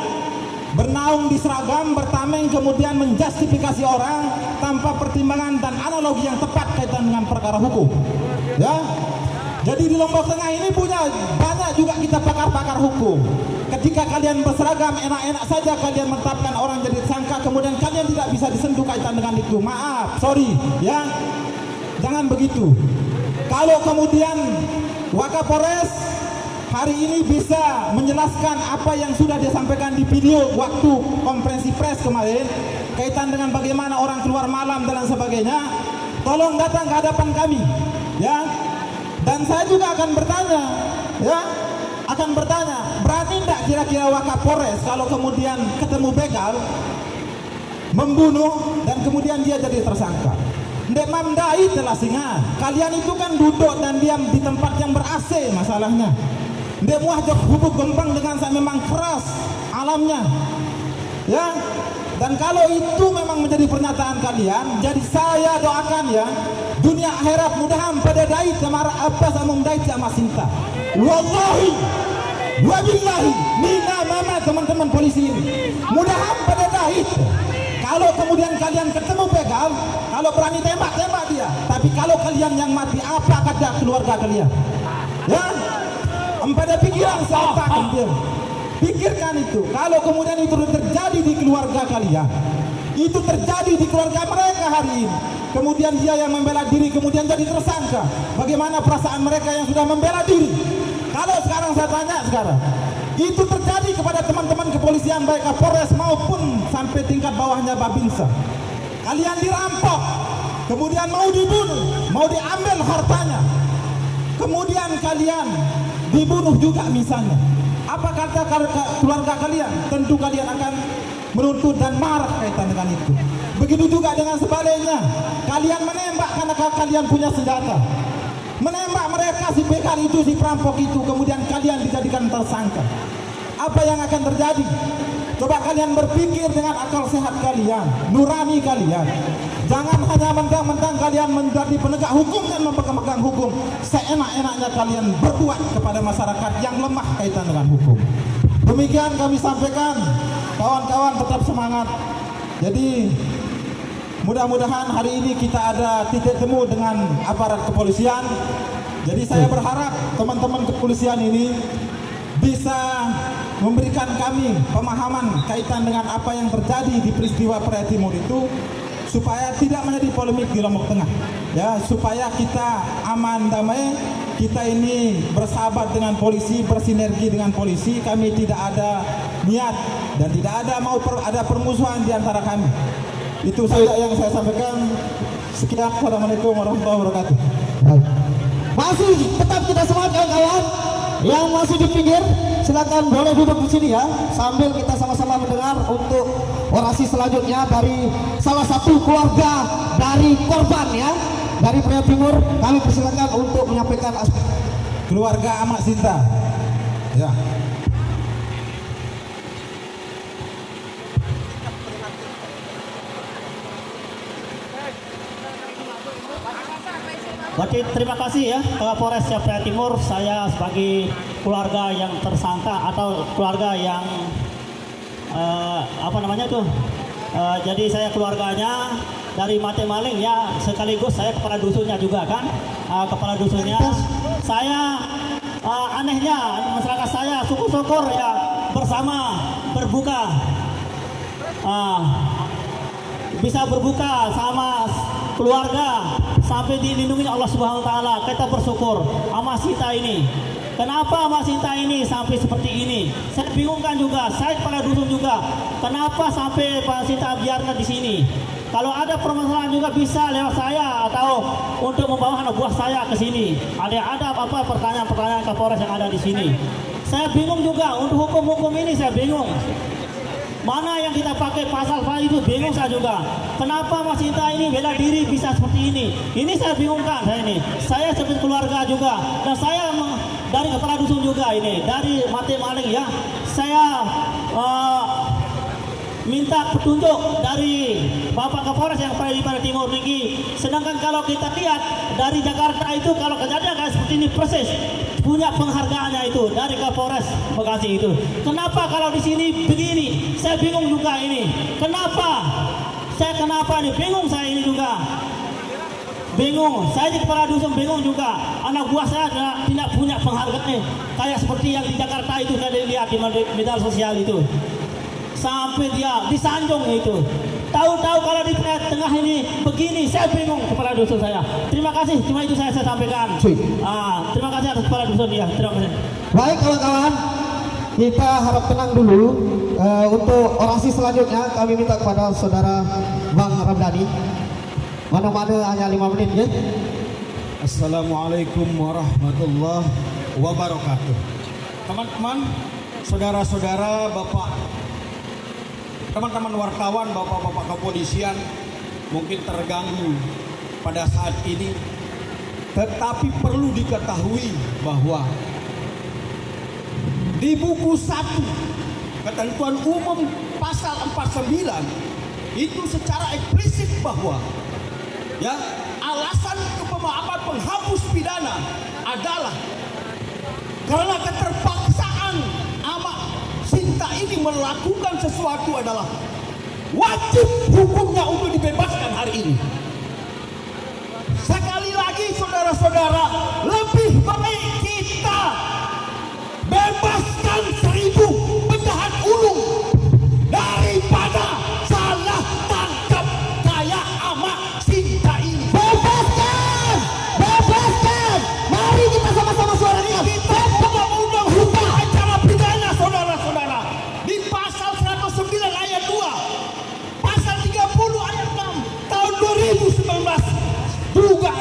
bernaung di seragam, bertameng kemudian menjustifikasi orang tanpa pertimbangan dan analogi yang tepat kaitan dengan perkara hukum. Ya. Jadi di Lombok Tengah ini punya banyak juga kita pakar-pakar hukum. Ketika kalian berseragam, enak-enak saja kalian menetapkan orang jadi tersangka, kemudian kalian tidak bisa disentuh kaitan dengan itu. Maaf, sorry, ya, jangan begitu. Kalau kemudian Wakapolres hari ini bisa menjelaskan apa yang sudah disampaikan di video waktu konferensi pers kemarin, kaitan dengan bagaimana orang keluar malam dan sebagainya, tolong datang ke hadapan kami, ya. Dan saya juga akan bertanya, ya, berani tidak kira-kira Wakapolres kalau kemudian ketemu begal, membunuh dan kemudian dia jadi tersangka? Ndek mamdai telah singa. Kalian itu kan duduk dan diam di tempat yang ber-AC masalahnya. Ndek muah jok hubung gempang dengan saya memang keras alamnya, ya. Dan kalau itu memang menjadi pernyataan kalian, jadi saya doakan ya, dunia akhirat mudahan pada dai tamara apa sama mendai sama Sinta. Wallahi wabillahi mina mama teman-teman polisi ini, mudahan pada dai. Kalau kemudian kalian ketemu begal, kalau berani tembak dia. Tapi kalau kalian yang mati, apa kata keluarga kalian? Ya, pada pikiran saya takkan dia. Pikirkan itu. Kalau kemudian itu terjadi di keluarga kalian, itu terjadi di keluarga mereka hari ini, kemudian dia yang membela diri kemudian jadi tersangka, bagaimana perasaan mereka yang sudah membela diri? Kalau sekarang saya tanya sekarang, itu terjadi kepada teman-teman kepolisian baik Kapolres maupun sampai tingkat bawahnya Babinsa. Kalian dirampok, kemudian mau dibunuh, mau diambil hartanya, kemudian kalian dibunuh juga misalnya. Apa kata keluarga kalian? Tentu kalian akan menuntut dan marah kaitan dengan itu. Begitu juga dengan sebaliknya, kalian menembak karena kalian punya senjata, menembak mereka si begal itu, si perampok itu, kemudian kalian dijadikan tersangka. Apa yang akan terjadi? Coba kalian berpikir dengan akal sehat kalian, nurani kalian. Jangan hanya mentang-mentang kalian menjadi penegak hukum dan memegang hukum, seenak-enaknya kalian berbuat kepada masyarakat yang lemah kaitan dengan hukum. Demikian kami sampaikan, kawan-kawan tetap semangat. Jadi mudah-mudahan hari ini kita ada titik temu dengan aparat kepolisian. Jadi saya berharap teman-teman kepolisian ini bisa memberikan kami pemahaman kaitan dengan apa yang terjadi di peristiwa Praia Timur itu, supaya tidak menjadi polemik di Lombok Tengah, ya, supaya kita aman damai, kita ini bersahabat dengan polisi, bersinergi dengan polisi. Kami tidak ada niat dan tidak ada mau ada permusuhan di antara kami. Itu saja yang saya sampaikan. Sekian, assalamualaikum warahmatullahi wabarakatuh. Masih tetap kita semangat kawan-kawan. Yang masih di pinggir, silakan boleh duduk di sini ya, sambil kita sama-sama mendengar untuk orasi selanjutnya dari salah satu keluarga dari korban ya, dari Praia Timur. Kami persilakan untuk menyampaikan keluarga Amak Sinta. Ya. Baik, terima kasih ya Kapolres Praia Timur. Saya sebagai keluarga yang tersangka atau keluarga yang apa namanya tuh? Jadi saya keluarganya dari Mate Maling ya, sekaligus saya kepala dusunnya juga kan, kepala dusunnya. Saya anehnya masyarakat saya syukur-syukur ya bersama berbuka, bisa berbuka sama keluarga sampai dilindungi Allah Subhanahu Wa Taala. Kita bersyukur sama Sinta ini. Kenapa Mas Sinta ini sampai seperti ini? Saya bingungkan juga, saya kepala dusun juga. Kenapa sampai Pak Sinta biarkan di sini? Kalau ada permasalahan juga bisa lewat saya atau untuk membawa anak buah saya ke sini. Ada apa pertanyaan-pertanyaan ke Polres yang ada di sini. Saya bingung juga untuk hukum-hukum ini, saya bingung. Mana yang kita pakai pasal itu bingung saya juga. Kenapa Mas Sinta ini bela diri bisa seperti ini? Ini saya bingungkan saya ini. Saya sebagai keluarga juga dan saya dari kepala dusun juga ini, dari Mate Maling ya. Saya minta petunjuk dari Bapak Kapolres yang di Timur Niki. Sedangkan kalau kita lihat dari Jakarta itu kalau kejadian kayak seperti ini persis punya penghargaannya itu dari Kapolres Bekasi itu. Kenapa kalau di sini begini? Saya bingung juga ini. Kenapa nih? Bingung saya ini juga. Bingung, saya di kepala dusun bingung juga. Anak buah saya tidak punya penghargaan kayak seperti yang di Jakarta itu saya lihat di media sosial itu. Sampai dia disanjung itu. Tahu-tahu kalau di tengah ini begini, saya bingung kepala dusun saya. Terima kasih, cuma itu saya sampaikan. Terima kasih atas kepala dusun ya. Terima kasih. Baik kawan-kawan, kita harap tenang dulu. Untuk orasi selanjutnya kami minta kepada saudara Bang Ramdhani. Mana-mana hanya 5 menit ya. Assalamualaikum warahmatullahi wabarakatuh. Teman-teman, saudara-saudara, bapak, teman-teman wartawan, bapak-bapak kepolisian mungkin terganggu pada saat ini. Tetapi perlu diketahui bahwa di buku 1 ketentuan umum pasal 49 itu secara eksplisit bahwa ya, alasan kepemaafan penghapus pidana adalah karena keterpaksaan Ama Sinta ini melakukan sesuatu adalah wajib hukumnya untuk dibebaskan hari ini. Sekali lagi saudara-saudara, lebih baik kita bebaskan 1000 penjahat ulung daripada salah tangkap kayak Ama Sinta ini. Bebaskan! Mari kita sama-sama suarakan. Kita undang-undang hukum acara pidana, saudara-saudara. Di pasal 109 ayat 2, pasal 30 ayat 6 tahun 2019 juga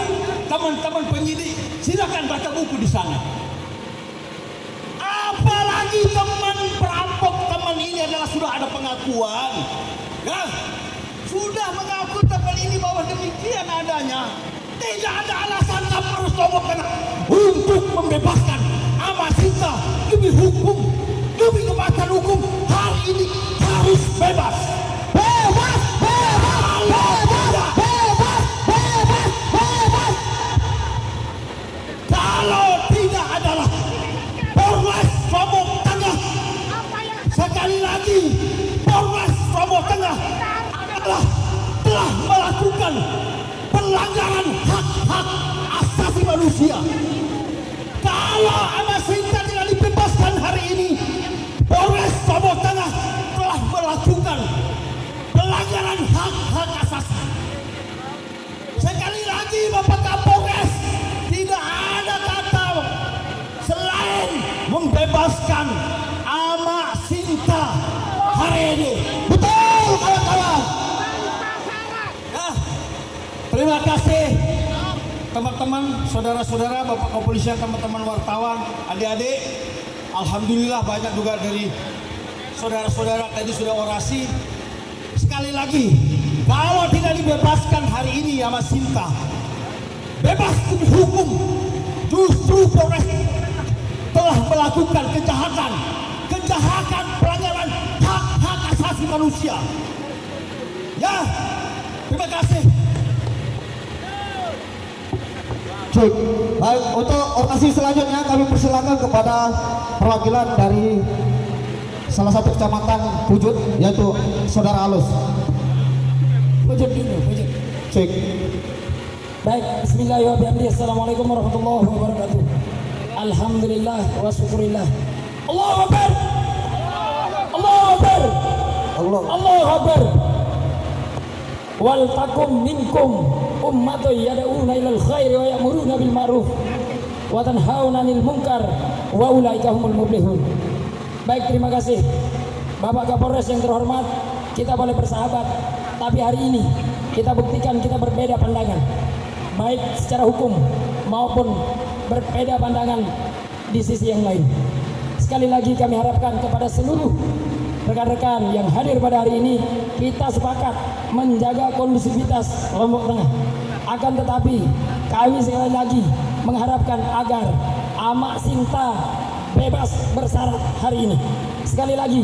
teman-teman penyidik silakan baca buku di sana. Apalagi teman perampok teman ini adalah sudah ada pengakuan, ya sudah mengaku teman ini bahwa demikian adanya. Tidak ada alasan kamu harus ngomongkan untuk membebaskan Ama Sinta demi hukum, demi kepastian hukum. Hari ini harus bebas. Bebas! Kalau tidak adalah Polres Lombok Tengah, sekali lagi Polres Lombok Tengah adalah telah melakukan pelanggaran hak-hak asasi manusia. Kalau Ama Sinta tidak dibebaskan hari ini, Polres Lombok Tengah telah melakukan pelanggaran hak-hak asasi. Sekali lagi Bapak Kapolres, tidak ada kata selain membebaskan Ama Sinta hari ini. Betul kawan-kawan. Terima kasih teman-teman, saudara-saudara, Bapak Kepolisian, teman-teman wartawan, adik-adik. Alhamdulillah banyak juga dari saudara-saudara tadi sudah orasi. Sekali lagi, kalau tidak dibebaskan hari ini Ama Sinta, bebas demi hukum, justru Polres telah melakukan kejahatan pelanggaran hak-hak asasi manusia. Ya, terima kasih. Baik, untuk orasi selanjutnya kami persilakan kepada perwakilan dari salah satu kecamatan Pujut, yaitu Saudara Alus. Pujut dulu, Pujut. Cek. Baik, bismillahirrahmanirrahim. Assalamualaikum warahmatullahi wabarakatuh. Alhamdulillah wa syukurillah. Allahu Akbar. Allahu Akbar. Allahu Akbar. Wal takum minkum ummatun yad'una ilal khairi wa ya'muruna bil ma'ruf wa tanhauna 'anil munkar wa ulaika humul muflihun. Baik, terima kasih Bapak Kapolres yang terhormat. Kita boleh bersahabat, tapi hari ini kita buktikan kita berbeda pandangan, baik secara hukum maupun berbeda pandangan di sisi yang lain. Sekali lagi kami harapkan kepada seluruh rekan-rekan yang hadir pada hari ini, kita sepakat menjaga kondusivitas Lombok Tengah. Akan tetapi kami sekali lagi mengharapkan agar Amak Sinta bebas bersyarat hari ini. Sekali lagi,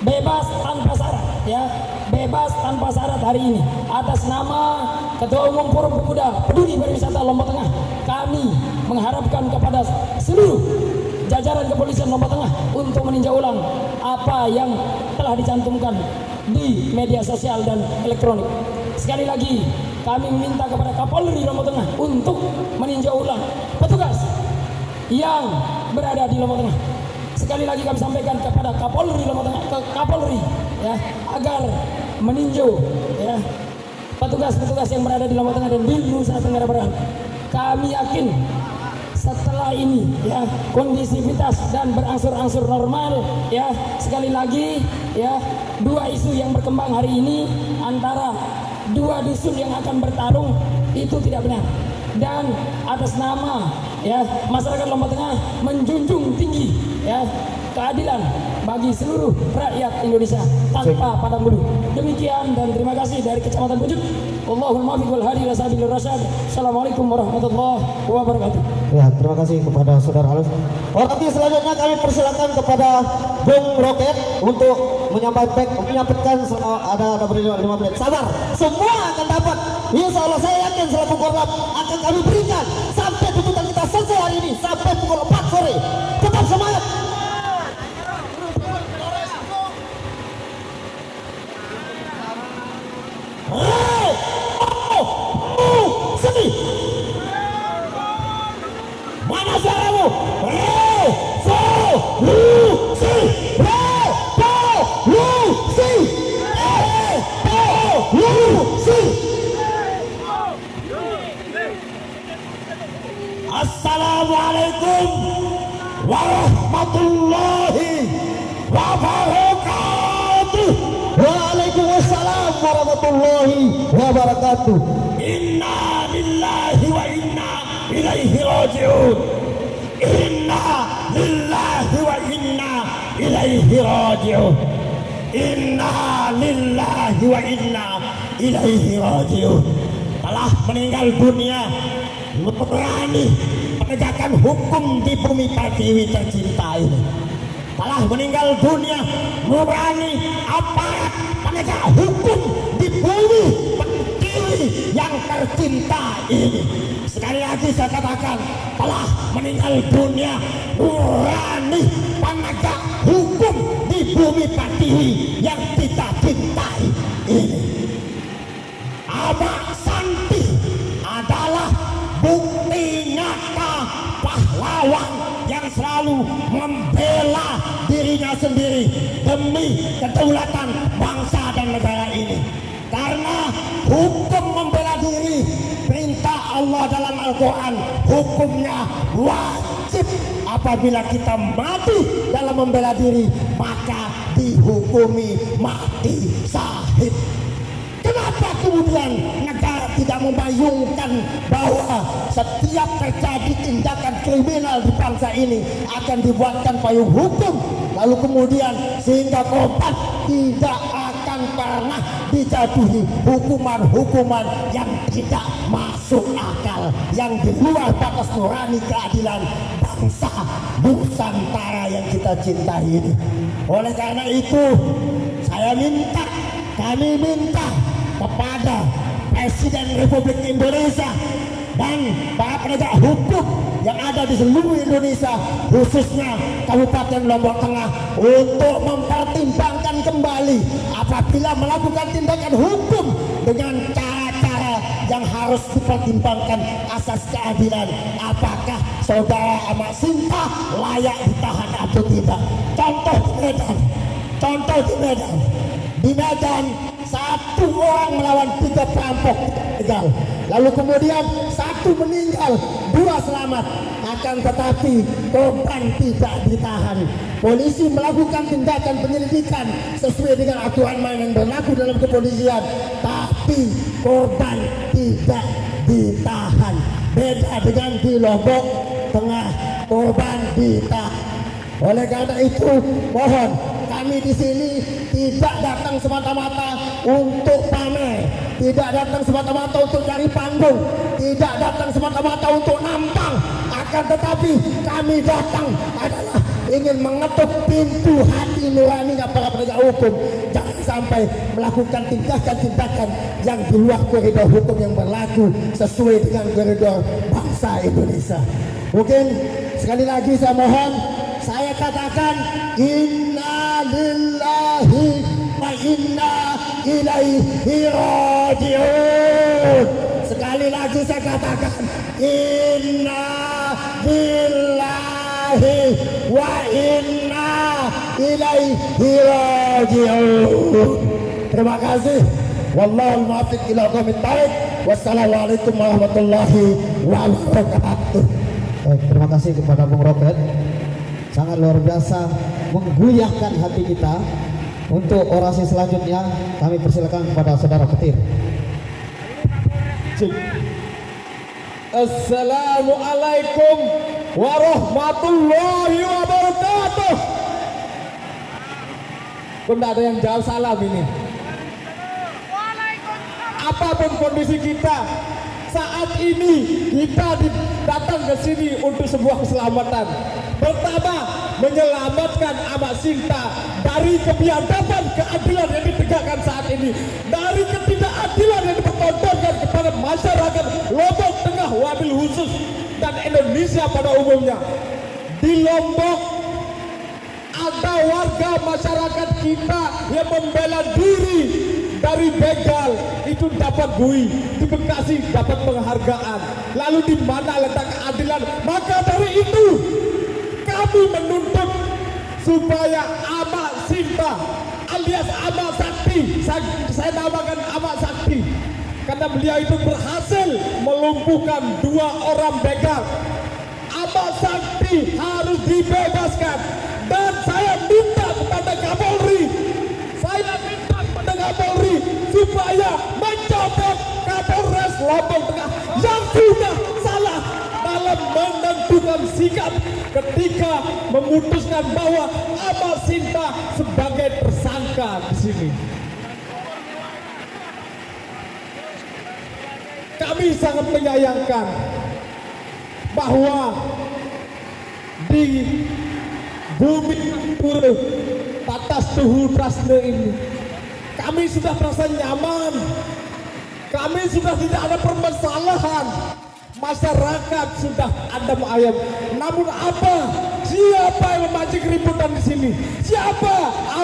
bebas tanpa syarat, ya, bebas tanpa syarat hari ini. Atas nama Ketua Umum Forum Pemuda Peduli Pariwisata Lombok Tengah, kami mengharapkan kepada seluruh jajaran kepolisian Lombok Tengah untuk meninjau ulang apa yang telah dicantumkan di media sosial dan elektronik. Sekali lagi kami meminta kepada Kapolri Lombok Tengah untuk meninjau ulang petugas yang berada di Lombok Tengah. Sekali lagi kami sampaikan kepada Kapolri Lombok Tengah, ke Kapolri, ya, agar meninjau, ya, petugas-petugas yang berada di Lombok Tengah dan di Nusa Tenggara Barat. Kami yakin setelah ini, ya, kondisivitas dan berangsur-angsur normal, ya, sekali lagi, ya, dua isu yang berkembang hari ini antara dua dusun yang akan bertarung itu tidak benar. Dan atas nama, ya, masyarakat Lombok Tengah menjunjung tinggi, ya, keadilan bagi seluruh rakyat Indonesia tanpa pandang bulu. Demikian dan terima kasih dari Kecamatan Pujut. Allahul muwaffiq wal hadi ila sabilir rasyad. Assalamualaikum warahmatullahi wabarakatuh. Ya, terima kasih kepada Saudara Alus. Nanti selanjutnya kami persilakan kepada Bung Roket untuk menyampaikan ada beri 5 menit. Sabar, semua akan dapat. Insya Allah saya yakin selaku Korlap akan kami berikan sampai tuntutan kita selesai hari ini sampai pukul 4 sore. Tetap semangat. Sini. Mana suaramu? Assalamualaikum warahmatullahi wabarakatuh. Waalaikumsalam warahmatullahi wabarakatuh. Inna lillahi wa inna ilaihi raji'un. Inna lillahi wa inna ilaihi raji'un. Inna lillahi wa inna ilaihi raji'un. Telah meninggal dunia berani penegakan hukum di bumi Pertiwi tercinta ini. Telah meninggal dunia berani aparat penegak hukum di bumi Pertiwi yang tercinta ini. Sekali lagi saya katakan, telah meninggal dunia berani penegak hukum di bumi Pertiwi yang kita cintai ini. Amak Santi adalah bukti nyata pahlawan yang selalu membela dirinya sendiri demi kedaulatan bangsa dan negara ini. Karena hukum membela diri, perintah Allah dalam Al-Quran, hukumnya wajib. Apabila kita mati dalam membela diri, maka dihukumi mati syahid. Kenapa kemudian negara tidak membayangkan bahwa setiap terjadi tindakan kriminal di bangsa ini akan dibuatkan payung hukum, lalu kemudian sehingga korban tidak akan pernah dijatuhi hukuman-hukuman yang tidak masuk akal, yang di luar batas nurani keadilan bangsa Nusantara yang kita cintai ini. Oleh karena itu kami minta kepada Presiden Republik Indonesia dan para penegak hukum yang ada di seluruh Indonesia, khususnya Kabupaten Lombok Tengah, untuk mempertimbangkan kembali apabila melakukan tindakan hukum dengan cara-cara yang harus dipertimbangkan asas keadilan. Apakah saudara Ahmad Sinta layak ditahan atau tidak? Contoh di Medan. Di Medan, 1 orang melawan 3 perampok meninggal. Lalu kemudian 1 meninggal, 2 selamat. Akan tetapi korban tidak ditahan. Polisi melakukan tindakan penyelidikan sesuai dengan aturan main yang berlaku dalam kepolisian, tapi korban tidak ditahan. Beda dengan di Lombok Tengah, korban ditahan. Oleh karena itu, mohon kami di sini tidak datang semata-mata untuk pamer, tidak datang semata-mata untuk cari panggung, tidak datang semata-mata untuk nampang, akan tetapi kami datang adalah ingin mengetuk pintu hati nuraninya para penegak hukum. Jangan sampai melakukan tindakan-tindakan yang di luar koridor hukum yang berlaku sesuai dengan koridor bangsa Indonesia. Mungkin sekali lagi saya mohon, saya katakan inna lillahi wa inna ilaihi raji'un. Sekali lagi saya katakan inna lillahi wa inna ilaihi raji'un. Terima kasih. Wallahu muwaffiq ila aqwamit thariq. Wassalamualaikum warahmatullahi wabarakatuh. Terima kasih kepada Bung Robert, sangat luar biasa mengguyahkan hati kita. Untuk orasi selanjutnya kami persilakan kepada saudara Petir. Assalamualaikum warahmatullahi wabarakatuh. Benda ada yang jawab salam ini. Apapun kondisi kita saat ini, kita datang ke sini untuk sebuah keselamatan. Pertama, menyelamatkan Ahmad Sinta dari kebiadaban keadilan yang ditegakkan saat ini, dari ketidakadilan yang dipertontonkan kepada masyarakat Lombok Tengah wabil khusus dan Indonesia pada umumnya. Di Lombok ada warga masyarakat kita yang membela diri dari begal, itu dapat bui. Di Bekasi dapat penghargaan. Lalu di mana letak keadilan? Maka dari itu kami menuntut supaya Ahmad Sinta alias Ahmad Sakti, saya namakan Ahmad Sakti karena beliau itu berhasil melumpuhkan 2 orang begal. Ahmad Sakti harus dibebaskan, dan saya minta kepada Kapolri, Kapolri supaya mencopot Kapolres Lombok Tengah yang sudah salah dalam menentukan sikap ketika memutuskan bahwa Ahmad Sinta sebagai tersangka di sini. Kami sangat menyayangkan bahwa di bumi pura Tatas Tuhu Trasne ini kami sudah merasa nyaman, kami sudah tidak ada permasalahan, masyarakat sudah adem ayem. Namun apa? Siapa yang memancing keributan di sini? Siapa?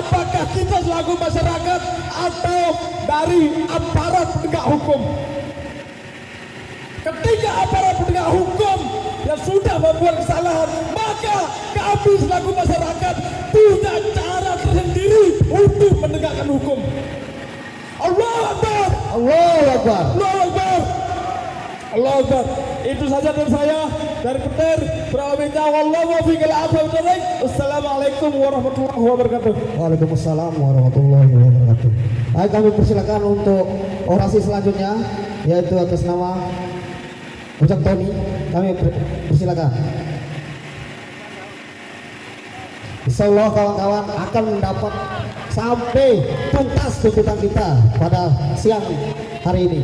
Apakah kita selaku masyarakat atau dari aparat penegak hukum? Ketika aparat penegak hukum yang sudah membuat kesalahan, maka kami selaku masyarakat punya cara tersendiri untuk menegakkan hukum. Allahu Akbar, Allahu Akbar, Allahu Akbar, Allahu Akbar. Itu saja dari saya, dari Petir. Assalamualaikum warahmatullahi wabarakatuh. Waalaikumsalam warahmatullahi wabarakatuh. Baik, kami persilakan untuk orasi selanjutnya, yaitu atas nama Ujang Tony. Kami persilakan. Insyaallah kawan-kawan akan mendapat sampai tuntas tuntutan kita pada siang hari ini.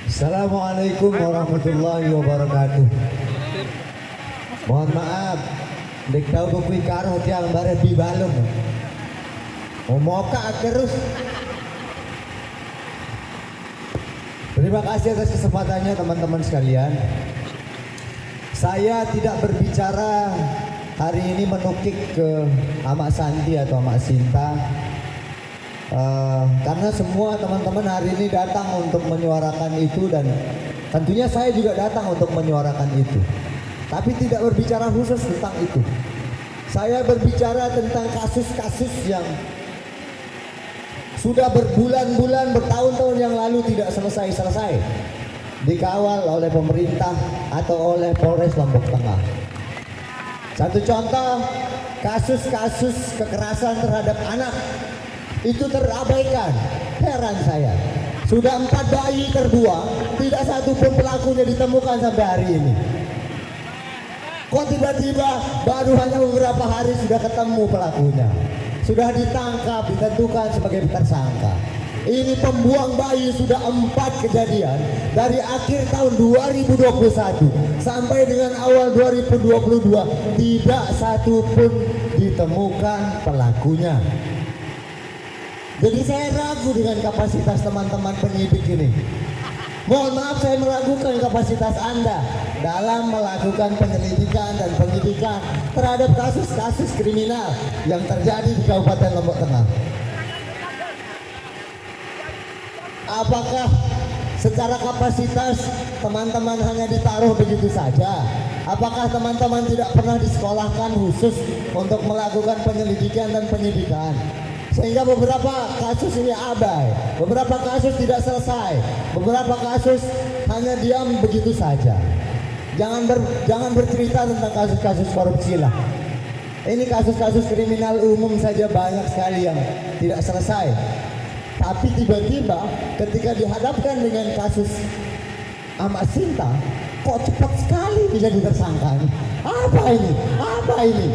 Assalamualaikum warahmatullahi wabarakatuh. Mohon maaf, dek tahu bukui karo tiang bare di balung. Mau moka terus. Terima kasih atas kesempatannya teman-teman sekalian. Saya tidak berbicara hari ini menukik ke Amak Santi atau Amak Sinta, karena semua teman-teman hari ini datang untuk menyuarakan itu, dan tentunya saya juga datang untuk menyuarakan itu. Tapi tidak berbicara khusus tentang itu. Saya berbicara tentang kasus-kasus yang sudah berbulan-bulan, bertahun-tahun yang lalu tidak selesai-selesai, dikawal oleh pemerintah atau oleh Polres Lombok Tengah. Satu contoh, kasus-kasus kekerasan terhadap anak itu terabaikan. Heran saya, sudah 4 bayi terbuang, tidak satu pun pelakunya ditemukan sampai hari ini. Kok tiba-tiba baru hanya beberapa hari sudah ketemu pelakunya, sudah ditangkap, ditentukan sebagai tersangka. Ini pembuang bayi sudah 4 kejadian dari akhir tahun 2021 sampai dengan awal 2022, tidak satu pun ditemukan pelakunya. Jadi saya ragu dengan kapasitas teman-teman penyidik ini. Mohon maaf, saya meragukan kapasitas Anda dalam melakukan penyelidikan dan penyidikan terhadap kasus-kasus kriminal yang terjadi di Kabupaten Lombok Tengah. Apakah secara kapasitas teman-teman hanya ditaruh begitu saja? Apakah teman-teman tidak pernah disekolahkan khusus untuk melakukan penyelidikan dan penyidikan? Sehingga beberapa kasus ini abai, beberapa kasus tidak selesai, beberapa kasus hanya diam begitu saja. Jangan bercerita tentang kasus-kasus korupsi lah. Ini kasus-kasus kriminal umum saja banyak sekali yang tidak selesai. Tapi tiba-tiba ketika dihadapkan dengan kasus Amak Sinta, kok cepat sekali bisa tersangka. Apa ini? Apa ini?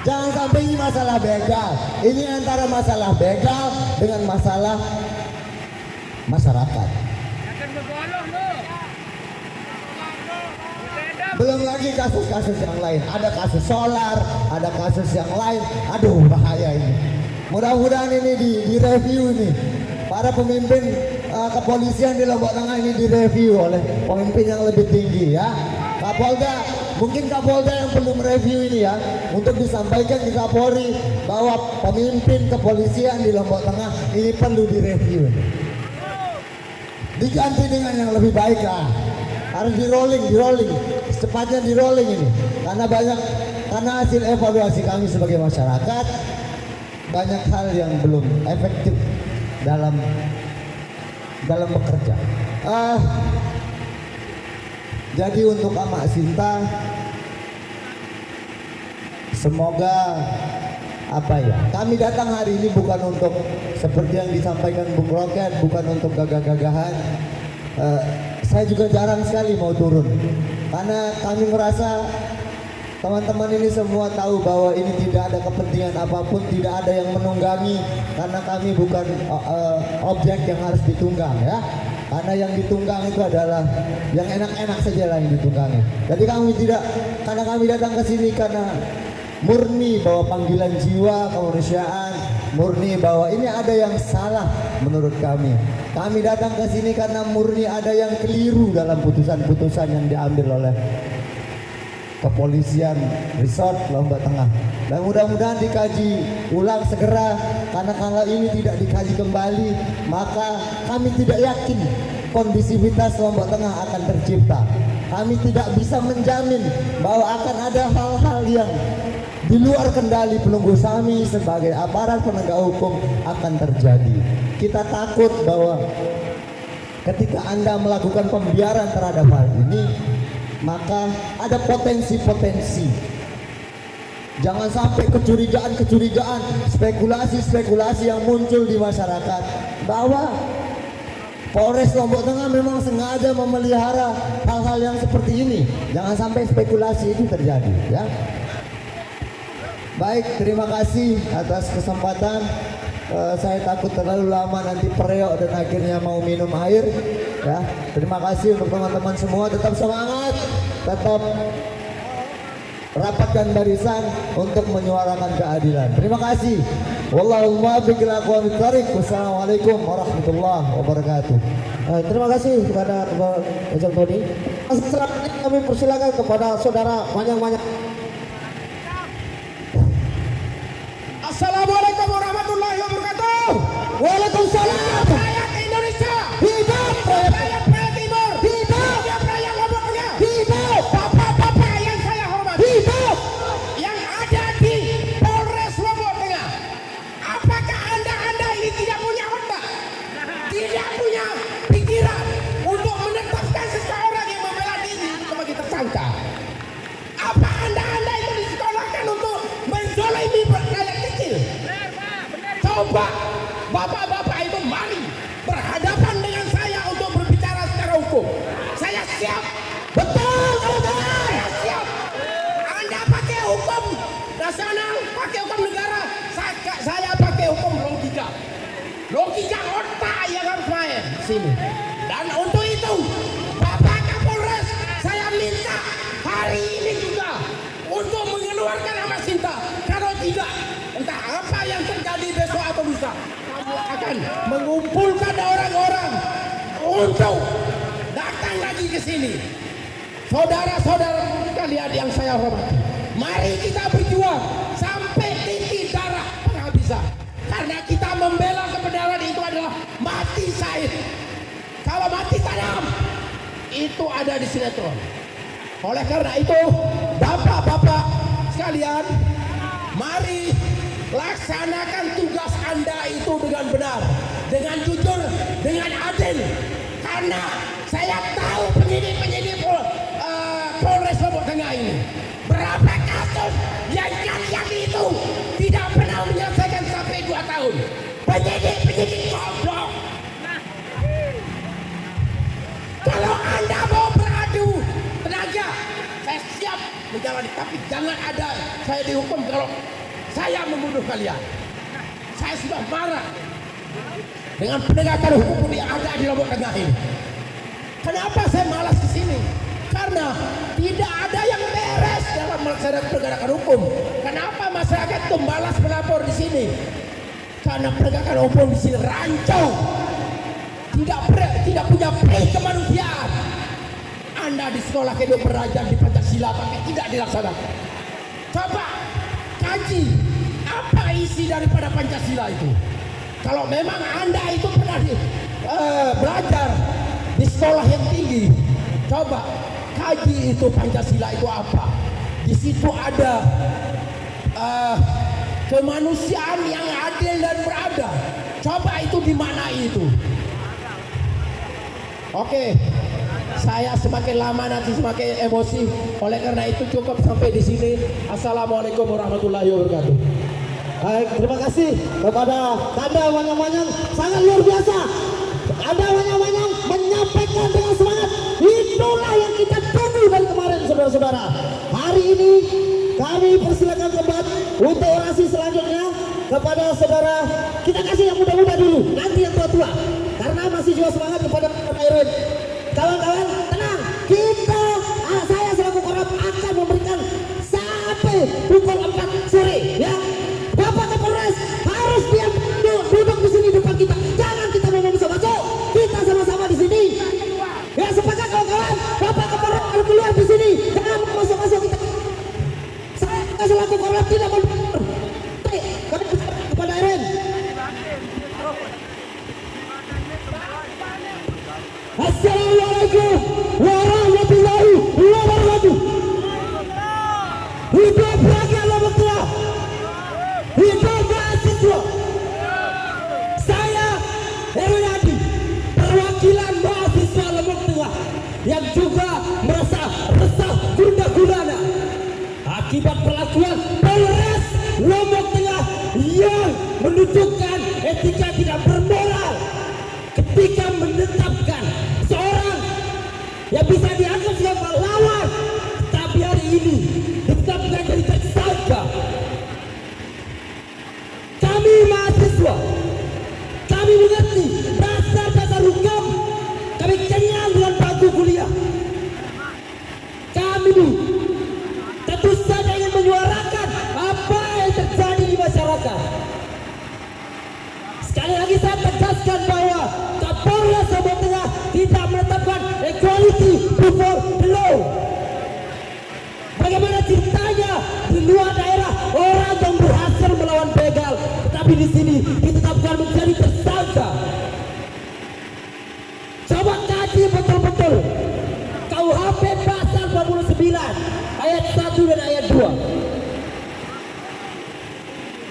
Jangan sampai ini masalah begal. Ini antara masalah begal dengan masalah masyarakat. Belum lagi kasus-kasus yang lain. Ada kasus solar, ada kasus yang lain. Aduh, bahaya ini. Mudah-mudahan ini direview ini. Para pemimpin kepolisian di Lombok Tengah ini direview oleh pemimpin yang lebih tinggi ya. Kapolda, mungkin Kapolda yang perlu mereview ini ya, untuk disampaikan ke Kapolri bahwa pemimpin kepolisian di Lombok Tengah ini perlu direview. Diganti dengan yang lebih baik lah. Harus di rolling, secepatnya di rolling ini. Karena hasil evaluasi kami sebagai masyarakat, banyak hal yang belum efektif dalam bekerja. Jadi untuk Amak Sinta, semoga kami datang hari ini bukan untuk seperti yang disampaikan Bung Roket, bukan untuk gagah-gagahan. Saya juga jarang sekali mau turun, karena kami merasa teman-teman ini semua tahu bahwa ini tidak ada kepentingan apapun, tidak ada yang menunggangi, karena kami bukan objek yang harus ditunggang ya. Karena yang ditunggang itu adalah yang enak-enak saja lah yang ditunggangi. Jadi karena kami datang ke sini karena murni bahwa panggilan jiwa kemanusiaan, murni bahwa ini ada yang salah menurut kami. Kami datang ke sini karena murni ada yang keliru dalam putusan-putusan yang diambil oleh kepolisian Resort Lombok Tengah. Dan mudah-mudahan dikaji ulang segera, karena kalau ini tidak dikaji kembali, maka kami tidak yakin kondisivitas Lombok Tengah akan tercipta. Kami tidak bisa menjamin bahwa akan ada hal-hal yang di luar kendali penunggu kami sebagai aparat penegak hukum akan terjadi. Kita takut bahwa ketika Anda melakukan pembiaran terhadap hal ini, maka ada potensi-potensi. Jangan sampai kecurigaan-kecurigaan, spekulasi-spekulasi yang muncul di masyarakat bahwa Polres Lombok Tengah memang sengaja memelihara hal-hal yang seperti ini. Jangan sampai spekulasi itu terjadi ya. Baik, terima kasih atas kesempatan. Saya takut terlalu lama nanti pereok dan akhirnya mau minum air ya. Terima kasih untuk teman-teman semua, tetap semangat, tetap rapatkan barisan untuk menyuarakan keadilan. Terima kasih. Wallahul muwaffiq ila aqwamit thariq. Wassalamualaikum warahmatullahi wabarakatuh. Terima kasih kepada Ojek Tony. Selanjutnya kami persilakan kepada saudara Manyang-Manyang. Assalamualaikum warahmatullahi wabarakatuh. Waalaikumsalam. Rakyat Indonesia. Hidup Rakyat Pulau Timur. Hidup. Rakyat Lombok Tengah. Hidup. Bapak-bapak yang saya hormati. Hidup. Yang ada di Polres Lombok Tengah. Apakah anda ini tidak punya otak? Tidak punya pikiran untuk menetapkan seseorang yang membela diri sebagai tersangka? Apa anda itu disekolahkan untuk menzalimi rakyat kecil? Coba bapak-bapak itu mari berhadapan dengan saya untuk berbicara secara hukum. Saya siap. Betul, Saya siap. Anda pakai hukum nasional, pakai hukum negara. Saya pakai hukum logika. Logika otak yang harus main di sini. Dan untuk itu, Bapak Kapolres, saya minta hari ini juga untuk mengeluarkan nama Sinta. Kalau tidak, entah apa yang terjadi besok atau lusa, kamu akan mengumpulkan orang-orang untuk datang lagi ke sini. Saudara-saudara kalian yang saya hormati, mari kita berjuang sampai titik darah penghabisan. Karena kita membela kebenaran itu adalah mati syahid. Kalau mati tanam, itu ada di sinetron. Oleh karena itu, bapak-bapak sekalian, mari laksanakan tugas Anda itu dengan benar, dengan jujur, dengan adil. Karena saya tahu penyidik-penyidik Polres Lombok Tengah ini, berapa kasus yang kalian itu tidak pernah menyelesaikan sampai 2 tahun. Penyidik goblok. Kalau Anda mau beradu tenaga, saya siap menjalani. Tapi jangan ada saya dihukum kalau saya membunuh kalian. Saya sudah marah dengan penegakan hukum yang ada di Lombok Tengah ini. Kenapa saya malas ke sini? Karena tidak ada yang beres dalam melaksanakan penegakan hukum. Kenapa masyarakat itu malas melapor di sini? Karena penegakan hukum di sini rancang, tidak punya prinsip kemanusiaan. Anda di sekolah hidup belajar di Pancasila tapi tidak dilaksanakan. Coba kaji apa isi daripada Pancasila itu. Kalau memang Anda itu pernah belajar di sekolah yang tinggi, coba kaji itu Pancasila itu apa. Di situ ada kemanusiaan yang adil dan beradab. Coba itu di mana itu? Oke, saya semakin lama nanti semakin emosi. Oleh karena itu cukup sampai di sini. Assalamualaikum warahmatullahi wabarakatuh. Baik, terima kasih kepada Anda Manyang-Manyang, sangat luar biasa. Anda Manyang-Manyang menyampaikan dengan semangat. Itulah yang kita tunggu dari kemarin, saudara-saudara. Hari ini kami persilakan kembali untuk orasi selanjutnya kepada saudara. Kita kasih yang muda-muda dulu, nanti yang tua-tua. Karena masih juga semangat kepada Pak Irwin. Kawan-kawan, tenang. Saya selaku Korab akan memberikan sampai pukul 4 sore, ya. Bapak Kapolres harus diam duduk di sini depan kita. Jangan kita ngomong masuk. Kita sama-sama di sini. Ya, sepakat kawan-kawan. Bapak Kapolres kalau keluar di sini, jangan masuk-masuk kita. Saya selaku Korab tidak mau. Kami kepada Irwin. Assalamualaikum warahmatullahi wabarakatuh. Hidup rakyat Lombok Tengah. Hidup mahasiswa. Saya Heru Yadi, perwakilan mahasiswa Lombok Tengah yang juga merasa resah gundah gulana akibat perlakuan Polres Lombok Tengah yang menunjukkan etika tidak bermoral ketika menetapkan seorang yang bisa dianggap sebagai lawan, tapi hari ini ditetapkan jadi tersangka. Kami mahasiswa, kami mengerti dasar-dasar hukum, kami kenyang dengan bangku kuliah. Kami tentu saja ingin menyuarakan apa yang terjadi di masyarakat. tapi di sini ditetapkan menjadi tersangka. Coba kaji betul-betul KUHP pasal 29 ayat 1 dan ayat 2.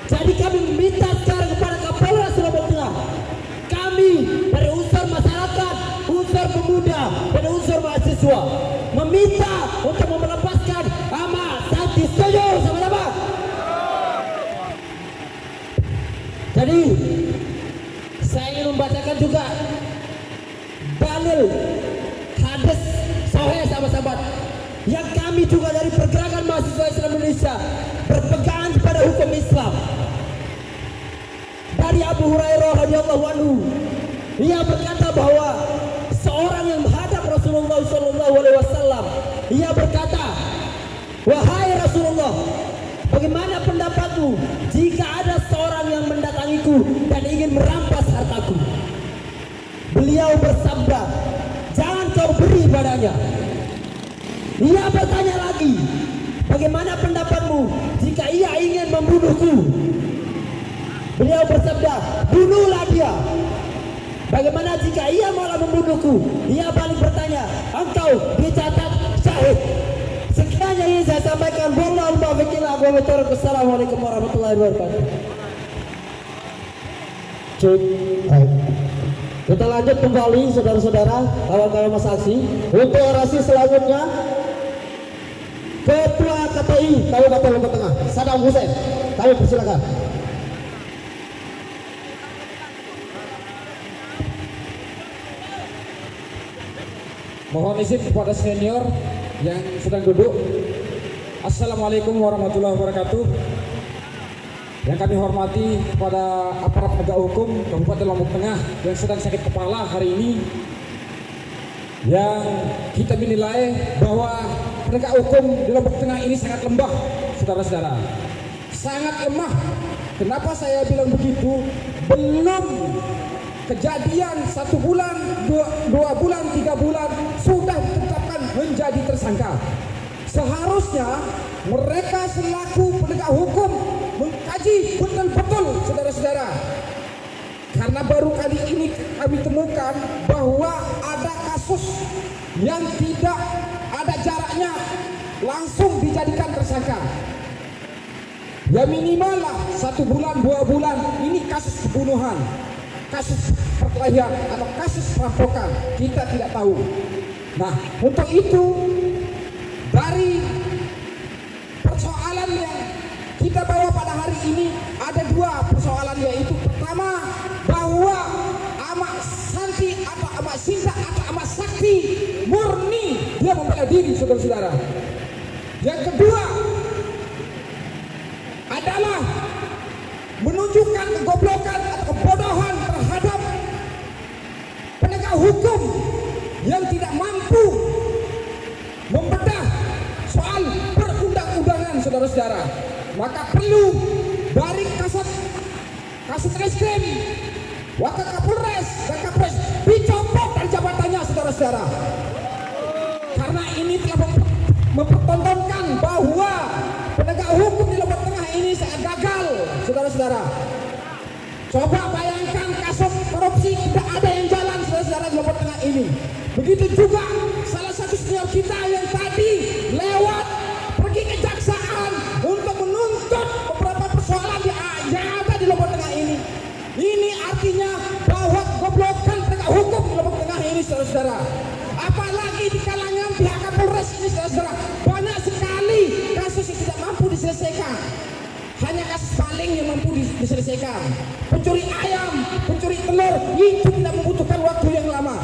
Jadi kami meminta sekarang kepada Kapolres Lombok Tengah, kami dari unsur masyarakat, unsur pemuda, dan unsur mahasiswa meminta untuk melepaskan Ahmad Santi. Setuju sama-sama? Jadi saya ingin membacakan juga dalil hadis sahih sahabat-sahabat yang kami juga dari pergerakan mahasiswa Islam Indonesia berpegang pada hukum Islam. Dari Abu Hurairah radhiyallahu anhu, ia berkata bahwa seorang yang menghadap Rasulullah SAW, ia berkata, "Wahai Rasulullah, bagaimana pendapatmu jika ada seorang yang mendatangiku dan ingin merampas hartaku?" Beliau bersabda, "Jangan kau beri padanya." Ia bertanya lagi, "Bagaimana pendapatmu jika ia ingin membunuhku?" Beliau bersabda, "Bunuhlah dia." "Bagaimana jika ia malah membunuhku?" Ia balik bertanya, "Engkau dicatat syahid." Sekian yang ingin saya sampaikan. Wallahul muwaffiq ila aqwamit thoriq. Assalamualaikum warahmatullahi wabarakatuh. Cek. Kita lanjut kembali saudara-saudara, kawan-kawan masa aksi. Untuk orasi selanjutnya, Ketua KPI Kabupaten Lombok Tengah, Saddam Hussein. Kami persilakan. Mohon izin kepada senior yang sedang duduk. Assalamualaikum warahmatullahi wabarakatuh. Yang kami hormati kepada aparat penegak hukum Kabupaten Lombok Tengah yang sedang sakit kepala hari ini, yang kita menilai bahwa penegak hukum di Lombok Tengah ini sangat lemah, saudara-saudara. Sangat lemah. Kenapa saya bilang begitu? Belum kejadian 1 bulan, 2 bulan, 3 bulan sudah ditetapkan menjadi tersangka. Seharusnya mereka selaku penegak hukum mengkaji betul-betul, saudara-saudara. Karena baru kali ini kami temukan bahwa ada kasus yang tidak ada jaraknya langsung dijadikan tersangka. Ya minimal lah 1 bulan, 2 bulan. Ini kasus pembunuhan, kasus perkelahian atau kasus perampokan, kita tidak tahu. Nah, untuk itu dari persoalan yang kita bawa pada hari ini ada 2 persoalan, yaitu pertama bahwa Ahmad Santi atau Ahmad Sinta atau Ahmad Sakti murni dia membela diri, saudara-saudara. Yang kedua adalah menunjukkan kegoblokan atau kebodohan terhadap penegak hukum yang tidak mampu membedah soal perundang-undangan, saudara-saudara. Maka perlu dari Kasat Reskrim, Wakil Kapolres dan Kapolres dicopot dari jabatannya, saudara-saudara. Karena ini telah mempertontonkan bahwa penegak hukum di Lombok Tengah ini sangat gagal, saudara-saudara. Coba bayangkan kasus korupsi tidak ada yang jalan, saudara-saudara, di Lombok Tengah ini. Begitu juga salah satu senior kita yang tadi lewat pergi ke kejaksaan untuk menuntut beberapa persoalan yang ada di Lombok Tengah ini. Ini artinya bahwa goblokan penegak hukum di Lombok Tengah ini, saudara-saudara. Apalagi di kalangan pihak Kapolres ini, saudara-saudara, banyak sekali kasus yang tidak mampu diselesaikan. Hanya kasus paling yang mampu diselesaikan. Pencuri ayam, pencuri telur, itu tidak membutuhkan waktu yang lama.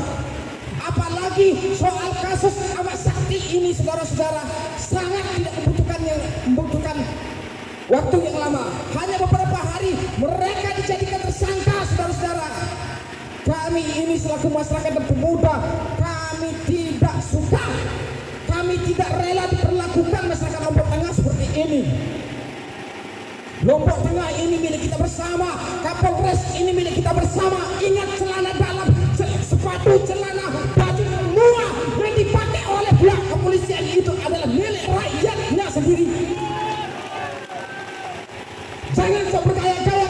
Apalagi soal kasus Ahmad Sakti ini, saudara-saudara, sangat tidak membutuhkan waktu yang lama. Hanya beberapa hari mereka dijadikan tersangka, saudara-saudara. Kami ini selaku masyarakat dan pemuda, kami tidak suka, kami tidak rela diperlakukan masyarakat Lombok Tengah seperti ini. Lombok Tengah ini milik kita bersama, Kapolres ini milik kita bersama. Ingat, celana dalam, sepatu, celana, baju, semua yang dipakai oleh pihak kepolisian itu adalah milik rakyatnya sendiri. Jangan kau bergaya-gaya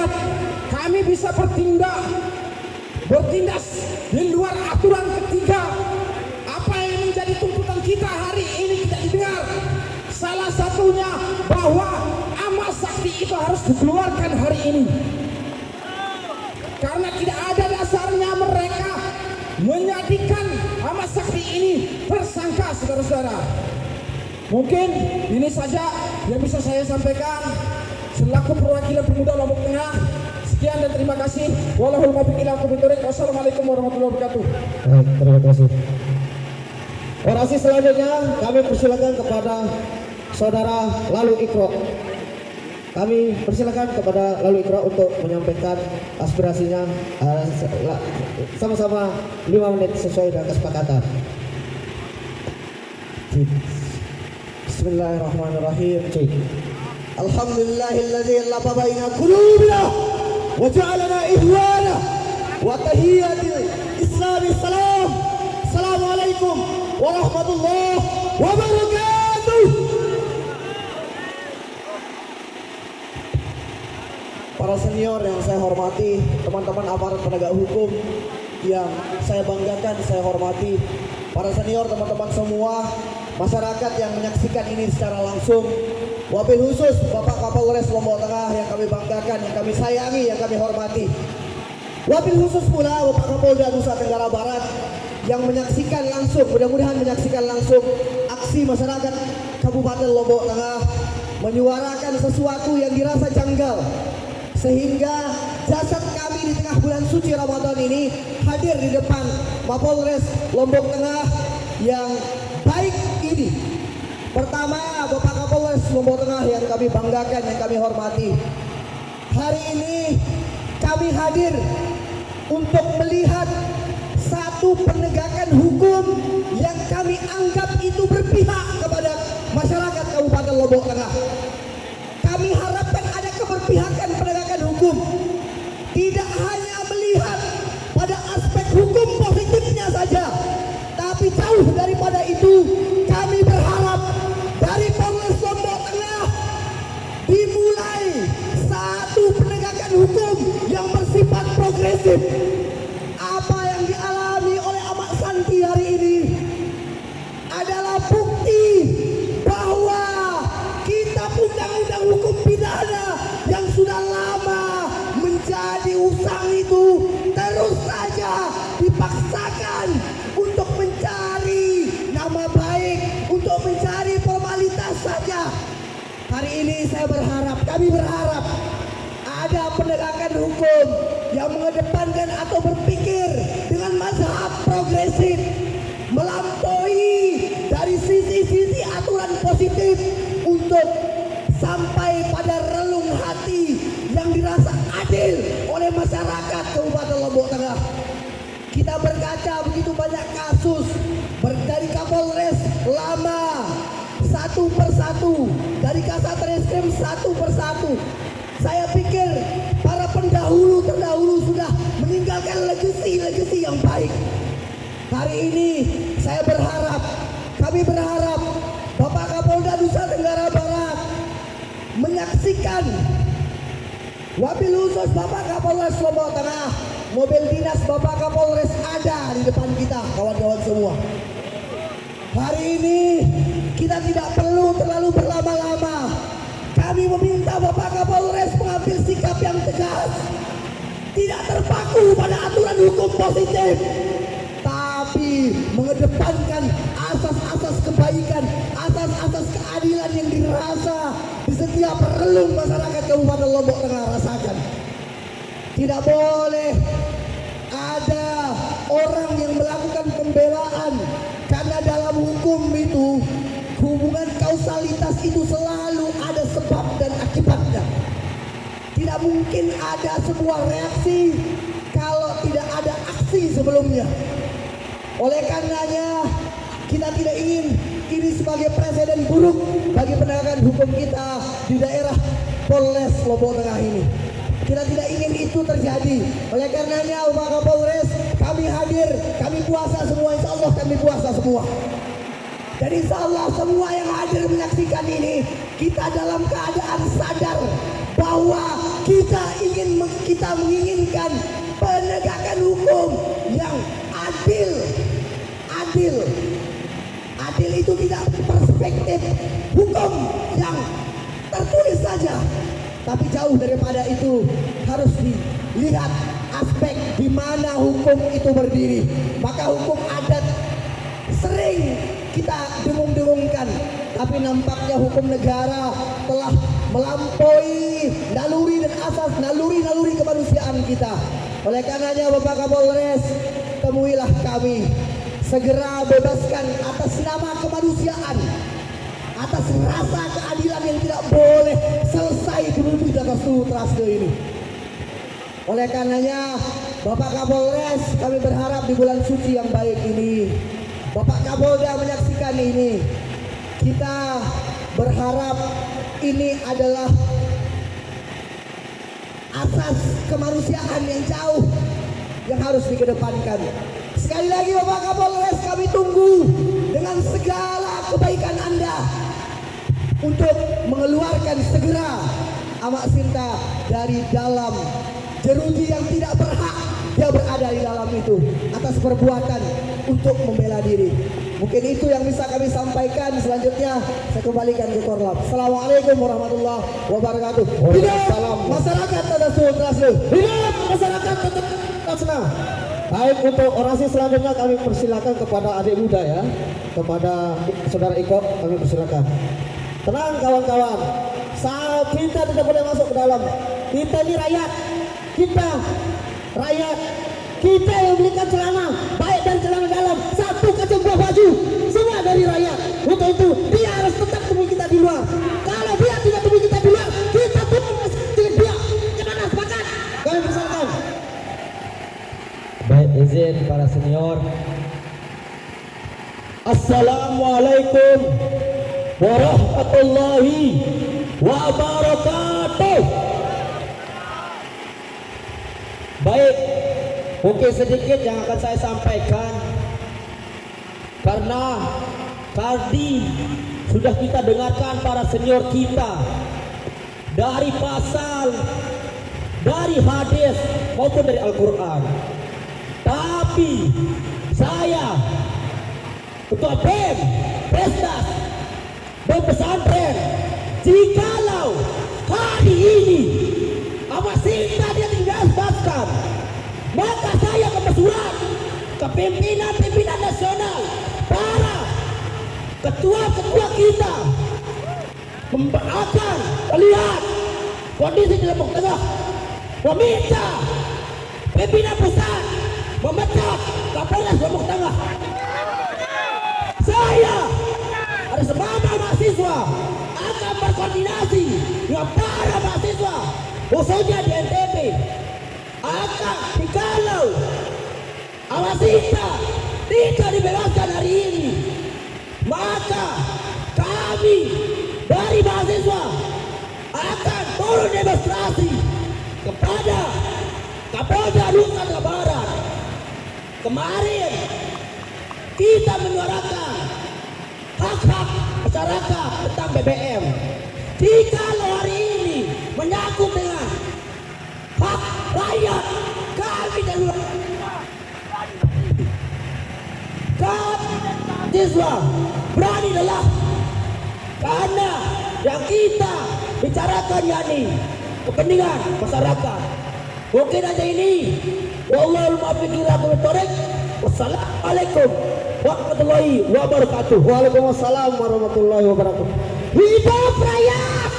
ingat, kami bisa bertindak di luar aturan ketiga. Apa yang menjadi tuntutan kita hari ini tidak didengar. Salah satunya bahwa amal sakti itu harus dikeluarkan hari ini. Karena tidak ada dasarnya mereka menjadikan amal sakti ini tersangka, saudara-saudara. Mungkin ini saja yang bisa saya sampaikan selaku perwakilan pemuda Lombok Tengah. Sekian dan terima kasih. Wallahul muwaffiq ila aqwamit thoriq. Wassalamualaikum warahmatullahi wabarakatuh. Terima kasih. Orasi selanjutnya kami persilakan kepada saudara Lalu Ikro. Kami persilakan kepada Lalu Ikro untuk menyampaikan aspirasinya sama-sama 5 menit sesuai dengan kesepakatan. Bismillahirrahmanirrahim. Alhamdulillahilladzi allafa baina qulubina wa ja'alana ihwana wa tahiyatul islami salam. Assalamualaikum warahmatullahi wabarakatuh. Para senior yang saya hormati, teman-teman aparat penegak hukum yang saya banggakan, saya hormati, para senior, teman-teman semua, masyarakat yang menyaksikan ini secara langsung, wabil khusus Bapak Kapolres Lombok Tengah yang kami banggakan, yang kami sayangi, yang kami hormati. Wabil khusus pula Bapak Kapolda Nusa Tenggara Barat yang menyaksikan langsung, mudah-mudahan menyaksikan langsung aksi masyarakat Kabupaten Lombok Tengah menyuarakan sesuatu yang dirasa janggal, sehingga jasad kami di tengah bulan suci Ramadan ini hadir di depan Mapolres Lombok Tengah yang baik ini. Pertama, Bapak Kapolres Lombok Tengah yang kami banggakan, yang kami hormati, hari ini kami hadir untuk melihat satu penegakan hukum yang kami anggap itu berpihak kepada masyarakat Kabupaten Lombok Tengah. Kami harapkan ada keberpihakan penegakan hukum, tidak hanya melihat pada aspek hukum positifnya saja, tapi jauh daripada itu kami berharap dari Polres Lombok Tengah dimulai satu penegakan hukum yang bersifat progresif. Apa yang dialami oleh Ahmad Santi hari ini adalah bukti bahwa kita undang-undang hukum pidana yang sudah lama menjadi usang itu terus saja dipaksakan untuk mencari nama baik, untuk mencari formalitas saja. Hari ini saya berharap, kami berharap ada penegakan hukum yang mengedepankan atau berpikir dengan mazhab progresif, melampaui dari sisi-sisi aturan positif untuk sampai pada relung hati yang dirasa adil oleh masyarakat Kabupaten Lombok Tengah. Kita berkaca begitu banyak kasus dari Kapolres lama satu persatu, dari Kasat Reskrim satu persatu. Saya pikir para pendahulu terdahulu sudah meninggalkan legasi yang baik. Hari ini saya berharap, kami berharap Bapak Kapolda Nusa Tenggara Barat menyaksikan, wabil khusus Bapak Kapolres Lombok Tengah, mobil dinas Bapak Kapolres ada di depan kita, kawan-kawan semua. Hari ini kita tidak perlu terlalu berlama-lama. Kami meminta Bapak Kapolres mengambil sikap yang tegas, tidak terpaku pada aturan hukum positif, tapi mengedepankan asas-asas kebaikan, asas-asas keadilan yang dirasa di setiap relung masyarakat Kabupaten Lombok Tengah rasakan. Tidak boleh ada orang yang melakukan pembelaan, karena dalam hukum itu hubungan kausalitas itu selalu ada sebab dan akibatnya. Tidak mungkin ada sebuah reaksi kalau tidak ada aksi sebelumnya. Oleh karenanya kita tidak ingin ini sebagai presiden buruk bagi penegakan hukum kita di daerah Polres Lombok Tengah ini. Kita tidak ingin itu terjadi. Oleh karenanya Bapak Kapolres, kami hadir, kami puasa semua, insya Allah kami puasa semua. Dan insya Allah semua yang hadir menyaksikan ini, kita dalam keadaan sadar bahwa kita menginginkan penegakan hukum yang adil. Adil itu tidak perspektif hukum yang tertulis saja, tapi jauh daripada itu harus dilihat aspek di mana hukum itu berdiri. Maka hukum adat sering kita dengung-dengungkan, tapi nampaknya hukum negara telah melampaui naluri dan asas naluri kemanusiaan kita. Oleh karenanya Bapak Kapolres, temuilah kami, segera bebaskan atas nama kemanusiaan, atas rasa keadilan yang tidak boleh selesai dulu di atas trase ini. Oleh karenanya Bapak Kapolres, kami berharap di bulan suci yang baik ini, Bapak Kapolda menyaksikan ini, kita berharap ini adalah asas kemanusiaan yang jauh yang harus dikedepankan. Sekali lagi Bapak Kapolres, kami tunggu dengan segala kebaikan Anda untuk mengeluarkan segera Amak Sinta dari dalam jeruji yang tidak berhak dia berada di dalam itu atas perbuatan untuk membela diri. Mungkin itu yang bisa kami sampaikan. Selanjutnya saya kembalikan ke Korlap. Assalamualaikum warahmatullahi wabarakatuh. Hidup masyarakat Tadasul Traslu. Hidup masyarakat Tasna. Baik, untuk orasi selanjutnya kami persilakan kepada adik muda ya, kepada saudara Iko kami persilakan. Tenang kawan-kawan, saat kita tidak boleh masuk ke dalam. Kita ini rakyat, kita yang belikan celana, baik dari celana dalam, satu kacang buah baju, semua dari rakyat. Untuk itu dia harus tetap temui kita di luar. Kalau dia tidak temui kita di luar, kita temui dia. Gimana, sepakat? Kami persilakan. Baik, izin para senior. Assalamualaikum warahmatullahi wabarakatuh. Baik, mungkin sedikit yang akan saya sampaikan, karena tadi sudah kita dengarkan para senior kita dari pasal, dari hadis maupun dari Al-Quran. Tapi saya, Ketua BEM, Presdas, BEM Pesantren, jikalau hari ini Amak Sinta dia dilepaskan, maka saya akan bersurat ke pimpinan nasional, para ketua-ketua kita, akan melihat kondisi di Lombok Tengah, meminta pimpinan pusat memecat Kapolres Lombok Tengah. Saya ada sebagai mahasiswa akan berkoordinasi dengan para mahasiswa khususnya di NTB, akan jikalau Amak Sinta tidak dibebaskan hari ini, maka kami dari mahasiswa akan turun demonstrasi kepada Kapolda Nusa Tenggara Barat. Kemarin kita menyuarakan hak-hak masyarakat tentang BBM. Jikalau hari ini menyangkut dengan hak rakyat, kami dari siswa berani adalah karena yang kita bicarakan yakni kepentingan masyarakat. Mungkin aja ini. Wallahul muwaffiq ila aqwamit thoriq. Wassalamualaikum warahmatullahi wabarakatuh. Waalaikumsalam warahmatullahi wabarakatuh. Hidup rakyat!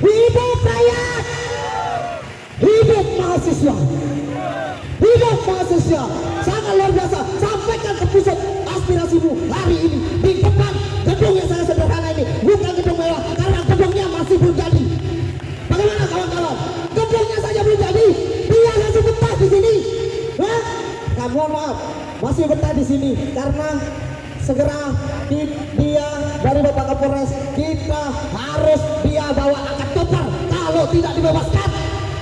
Hidup rakyat! Hidup mahasiswa! Hidup mahasiswa! Sangat luar biasa. Sampaikan ke pusat aspirasimu hari ini di depan gedung yang sangat sederhana ini, bukan gedung mewah karena gedungnya masih belum jadi. Bagaimana kawan-kawan? Gedungnya saja belum jadi, dia masih betah di sini. Hah? Mohon maaf, masih betah di sini karena segera dia dari Bapak Kapolres, kita harus dia bawa angkat total. Kalau tidak dibebaskan,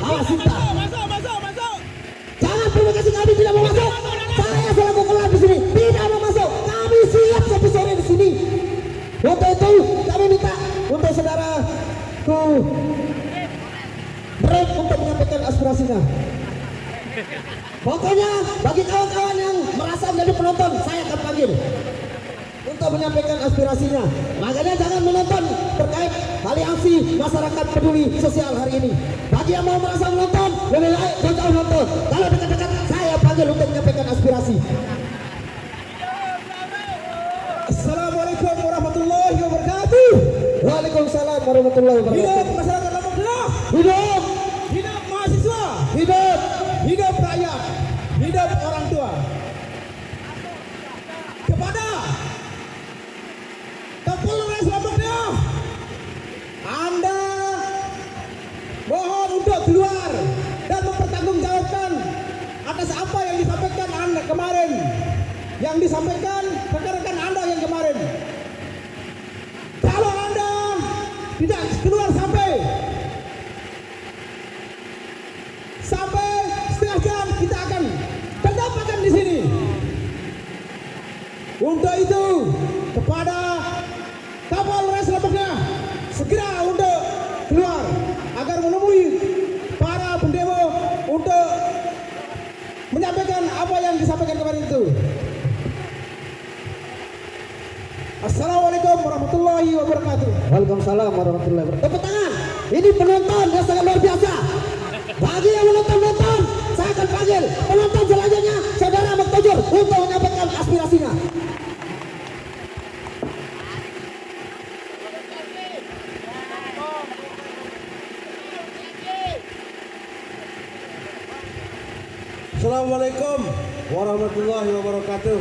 Amak Sinta. Jangan provokasi, kami tidak mau masuk. Saya selaku kelar di sini tidak mau masuk. Kami siap satu sore di sini. Untuk itu kami minta untuk saudara aspirasinya. Pokoknya bagi kawan-kawan yang merasa menjadi penonton, saya akan panggil untuk menyampaikan aspirasinya. Makanya jangan menonton terkait aliansi masyarakat peduli sosial hari ini. Bagi yang mau merasa menonton, lebih baik jauh-jauh nonton. Kalau dekat-dekat, saya panggil untuk menyampaikan aspirasi. Assalamualaikum warahmatullahi wabarakatuh. Waalaikumsalam warahmatullahi wabarakatuh. Hidup masyarakat Lombok Tengah. Hidup, Hidup mahasiswa. hidup, Hidup rakyat. Hidup orang tua. Kepada Kapolres Lombok Tengah, Anda mohon untuk keluar dan mempertanggungjawabkan atas apa yang disampaikan Anda kemarin. Yang disampaikan rekan-rekan Anda yang kemarin. Kalau Anda tidak keluar sampai setengah jam, kita akan berdapatkan di sini. Untuk itu, kepada Kapolres Lombok Tengah, segera untuk keluar agar menemui para pendemo untuk menyampaikan apa yang disampaikan kemarin itu. Assalamualaikum warahmatullahi wabarakatuh. Waalaikumsalam warahmatullahi wabarakatuh. Tepuk tangan. Ini penonton yang sangat luar biasa. Bagi yang menonton, saya akan panggil penonton selanjutnya, Saudara Maktojur, untuk menyampaikan aspirasinya. Assalamualaikum warahmatullahi wabarakatuh.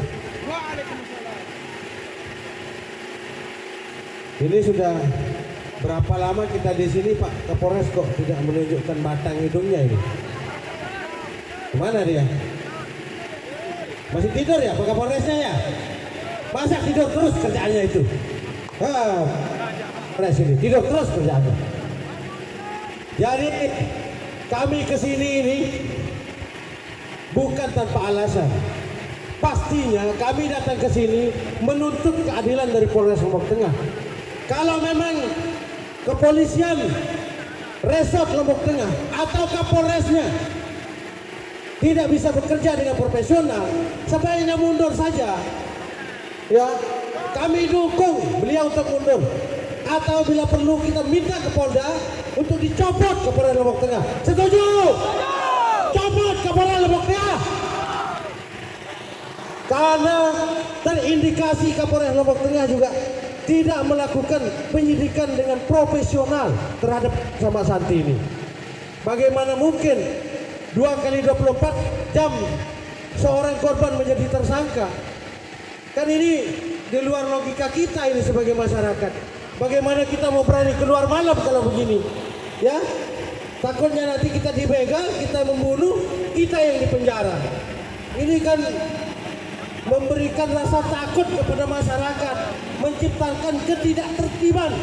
Ini sudah berapa lama kita di sini, Pak Kapolres, kok tidak menunjukkan batang hidungnya ini? Kemana dia? Masih tidur ya Pak Kapolresnya ya? Masa tidur terus kerjaannya itu? Kapolres ini tidur terus kerjaannya. Jadi kami kesini ini bukan tanpa alasan. Pastinya kami datang ke sini menuntut keadilan dari Polres Lombok Tengah. Kalau memang kepolisian Resort Lombok Tengah atau Kapolresnya tidak bisa bekerja dengan profesional, sebaiknya mundur saja. Ya, kami dukung beliau untuk mundur. Atau bila perlu kita minta ke Polda untuk dicopot Kapolres Lombok Tengah. Setuju? Copot Kapolres Lombok Tengah. Karena terindikasi Kapolres Lombok Tengah juga tidak melakukan penyidikan dengan profesional terhadap sama Santi ini. Bagaimana mungkin 2x24 jam seorang korban menjadi tersangka? Kan ini di luar logika kita ini sebagai masyarakat. Bagaimana kita mau berani keluar malam kalau begini? Ya, takutnya nanti kita dibegal, kita membunuh, kita yang dipenjara. Ini kan memberikan rasa takut kepada masyarakat, menciptakan ketidaktertiban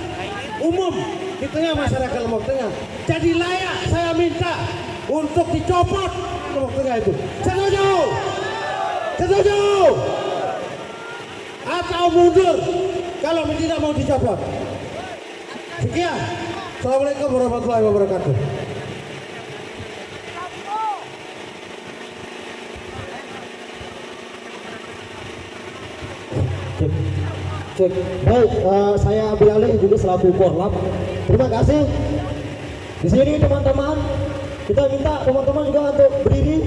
umum di tengah masyarakat Lombok Tengah. Jadi layak saya minta untuk dicopot Lombok Tengah itu. Setuju? Setuju? Atau mundur kalau tidak mau dicopot? Sekian. Assalamualaikum warahmatullahi wabarakatuh. Cek. Baik, saya Abdul Ali juga selaku Korlap. Terima kasih. Di sini teman-teman, kita minta teman-teman juga untuk berdiri.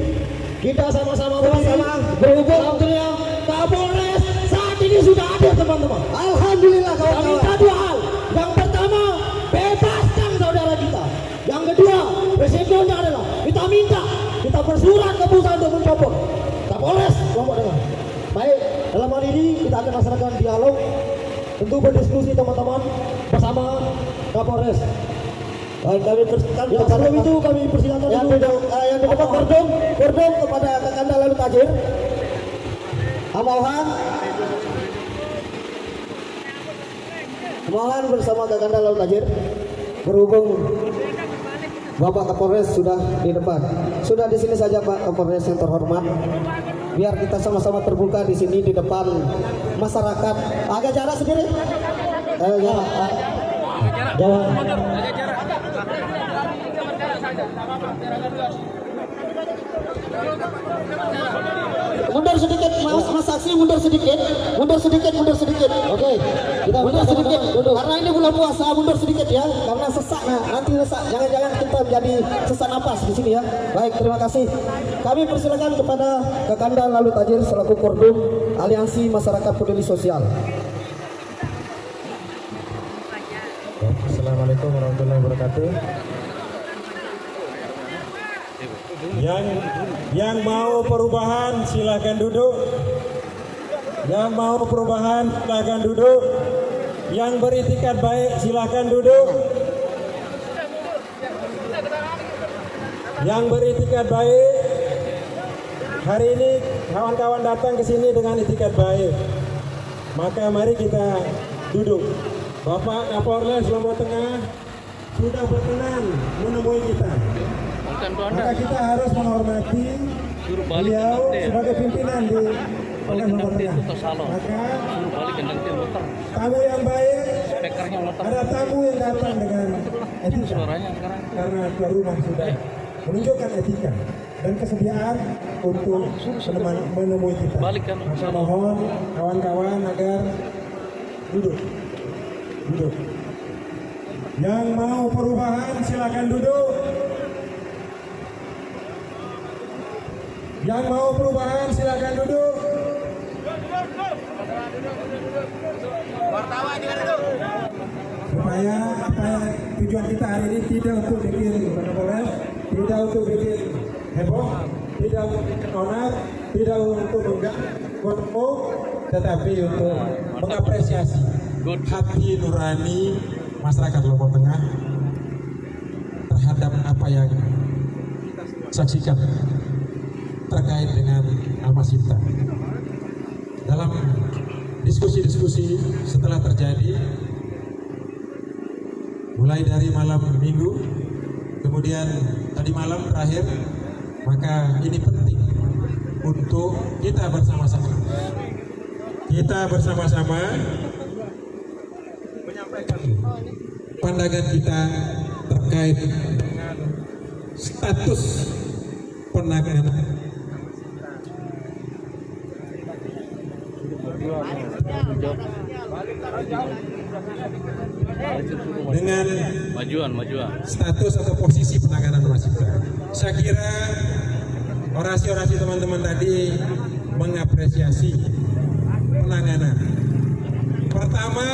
Kita sama-sama berhubung. Alhamdulillah, Kapolres saat ini sudah ada teman-teman. Alhamdulillah kawan-kawan. Kita minta dua hal. Yang pertama, bebaskan saudara kita. Yang kedua, resikonya adalah kita minta, kita bersurat ke pusat untuk mencopot Kapolres Lombok Tengah. Baik, dalam hal ini kita akan laksanakan dialog, tentu berdiskusi teman-teman bersama Kapolres. Baik, kami persilakan. Ya, sebelum itu kami persilakan yang di depan kordon kepada Kakanda Lalu Tajir, Amalan bersama Kakanda Lalu Tajir. Berhubung Bapak Kapolres sudah di depan, sudah di sini saja Pak Kapolres yang terhormat. Biar kita sama-sama terbuka di sini di depan masyarakat. Agak jarak sendiri. Jarak. Mundur sedikit, Mas Saksi, mundur sedikit. Oke, kita mundur sedikit. Karena ini bulan puasa, mundur sedikit ya. Karena sesak, nanti sesak. Jangan-jangan kita menjadi sesak napas di sini ya. Baik, terima kasih. Kami persilakan kepada Kakanda Lalu Tajir selaku Kordum Aliansi Masyarakat Peduli Sosial. Assalamualaikum warahmatullahi wabarakatuh. Yang mau perubahan silakan duduk. Yang mau perubahan silakan duduk. Yang beritikat baik silakan duduk. Yang beritikat baik. Hari ini kawan-kawan datang ke sini dengan itikat baik. Maka mari kita duduk. Bapak Kapolres Lombok Tengah sudah berkenan menemui kita. Maka kita harus menghormati beliau sebagai pimpinan di Polres Lombok Tengah. Maka tamu yang baik, ada tamu yang datang dengan etika. Karena tuan rumah sudah menunjukkan etika dan kesediaan untuk menemui kita. Maka mohon kawan-kawan agar duduk. Yang mau perubahan silakan duduk. Yang mau perubahan silakan duduk. Supaya tujuan kita hari ini tidak untuk bikin Polres, tidak untuk bikin heboh, tidak untuk bikin onar, tidak untuk mengganggu, tetapi untuk mengapresiasi hati nurani masyarakat Lombok Tengah terhadap apa yang saksikan terkait dengan Amasita. Dalam diskusi-diskusi setelah terjadi, mulai dari malam minggu, kemudian tadi malam terakhir, maka ini penting untuk kita bersama-sama menyampaikan pandangan kita terkait dengan status penanganan dengan status atau posisi penanganan Amasita. Saya kira orasi-orasi teman-teman tadi mengapresiasi penanganan. Pertama,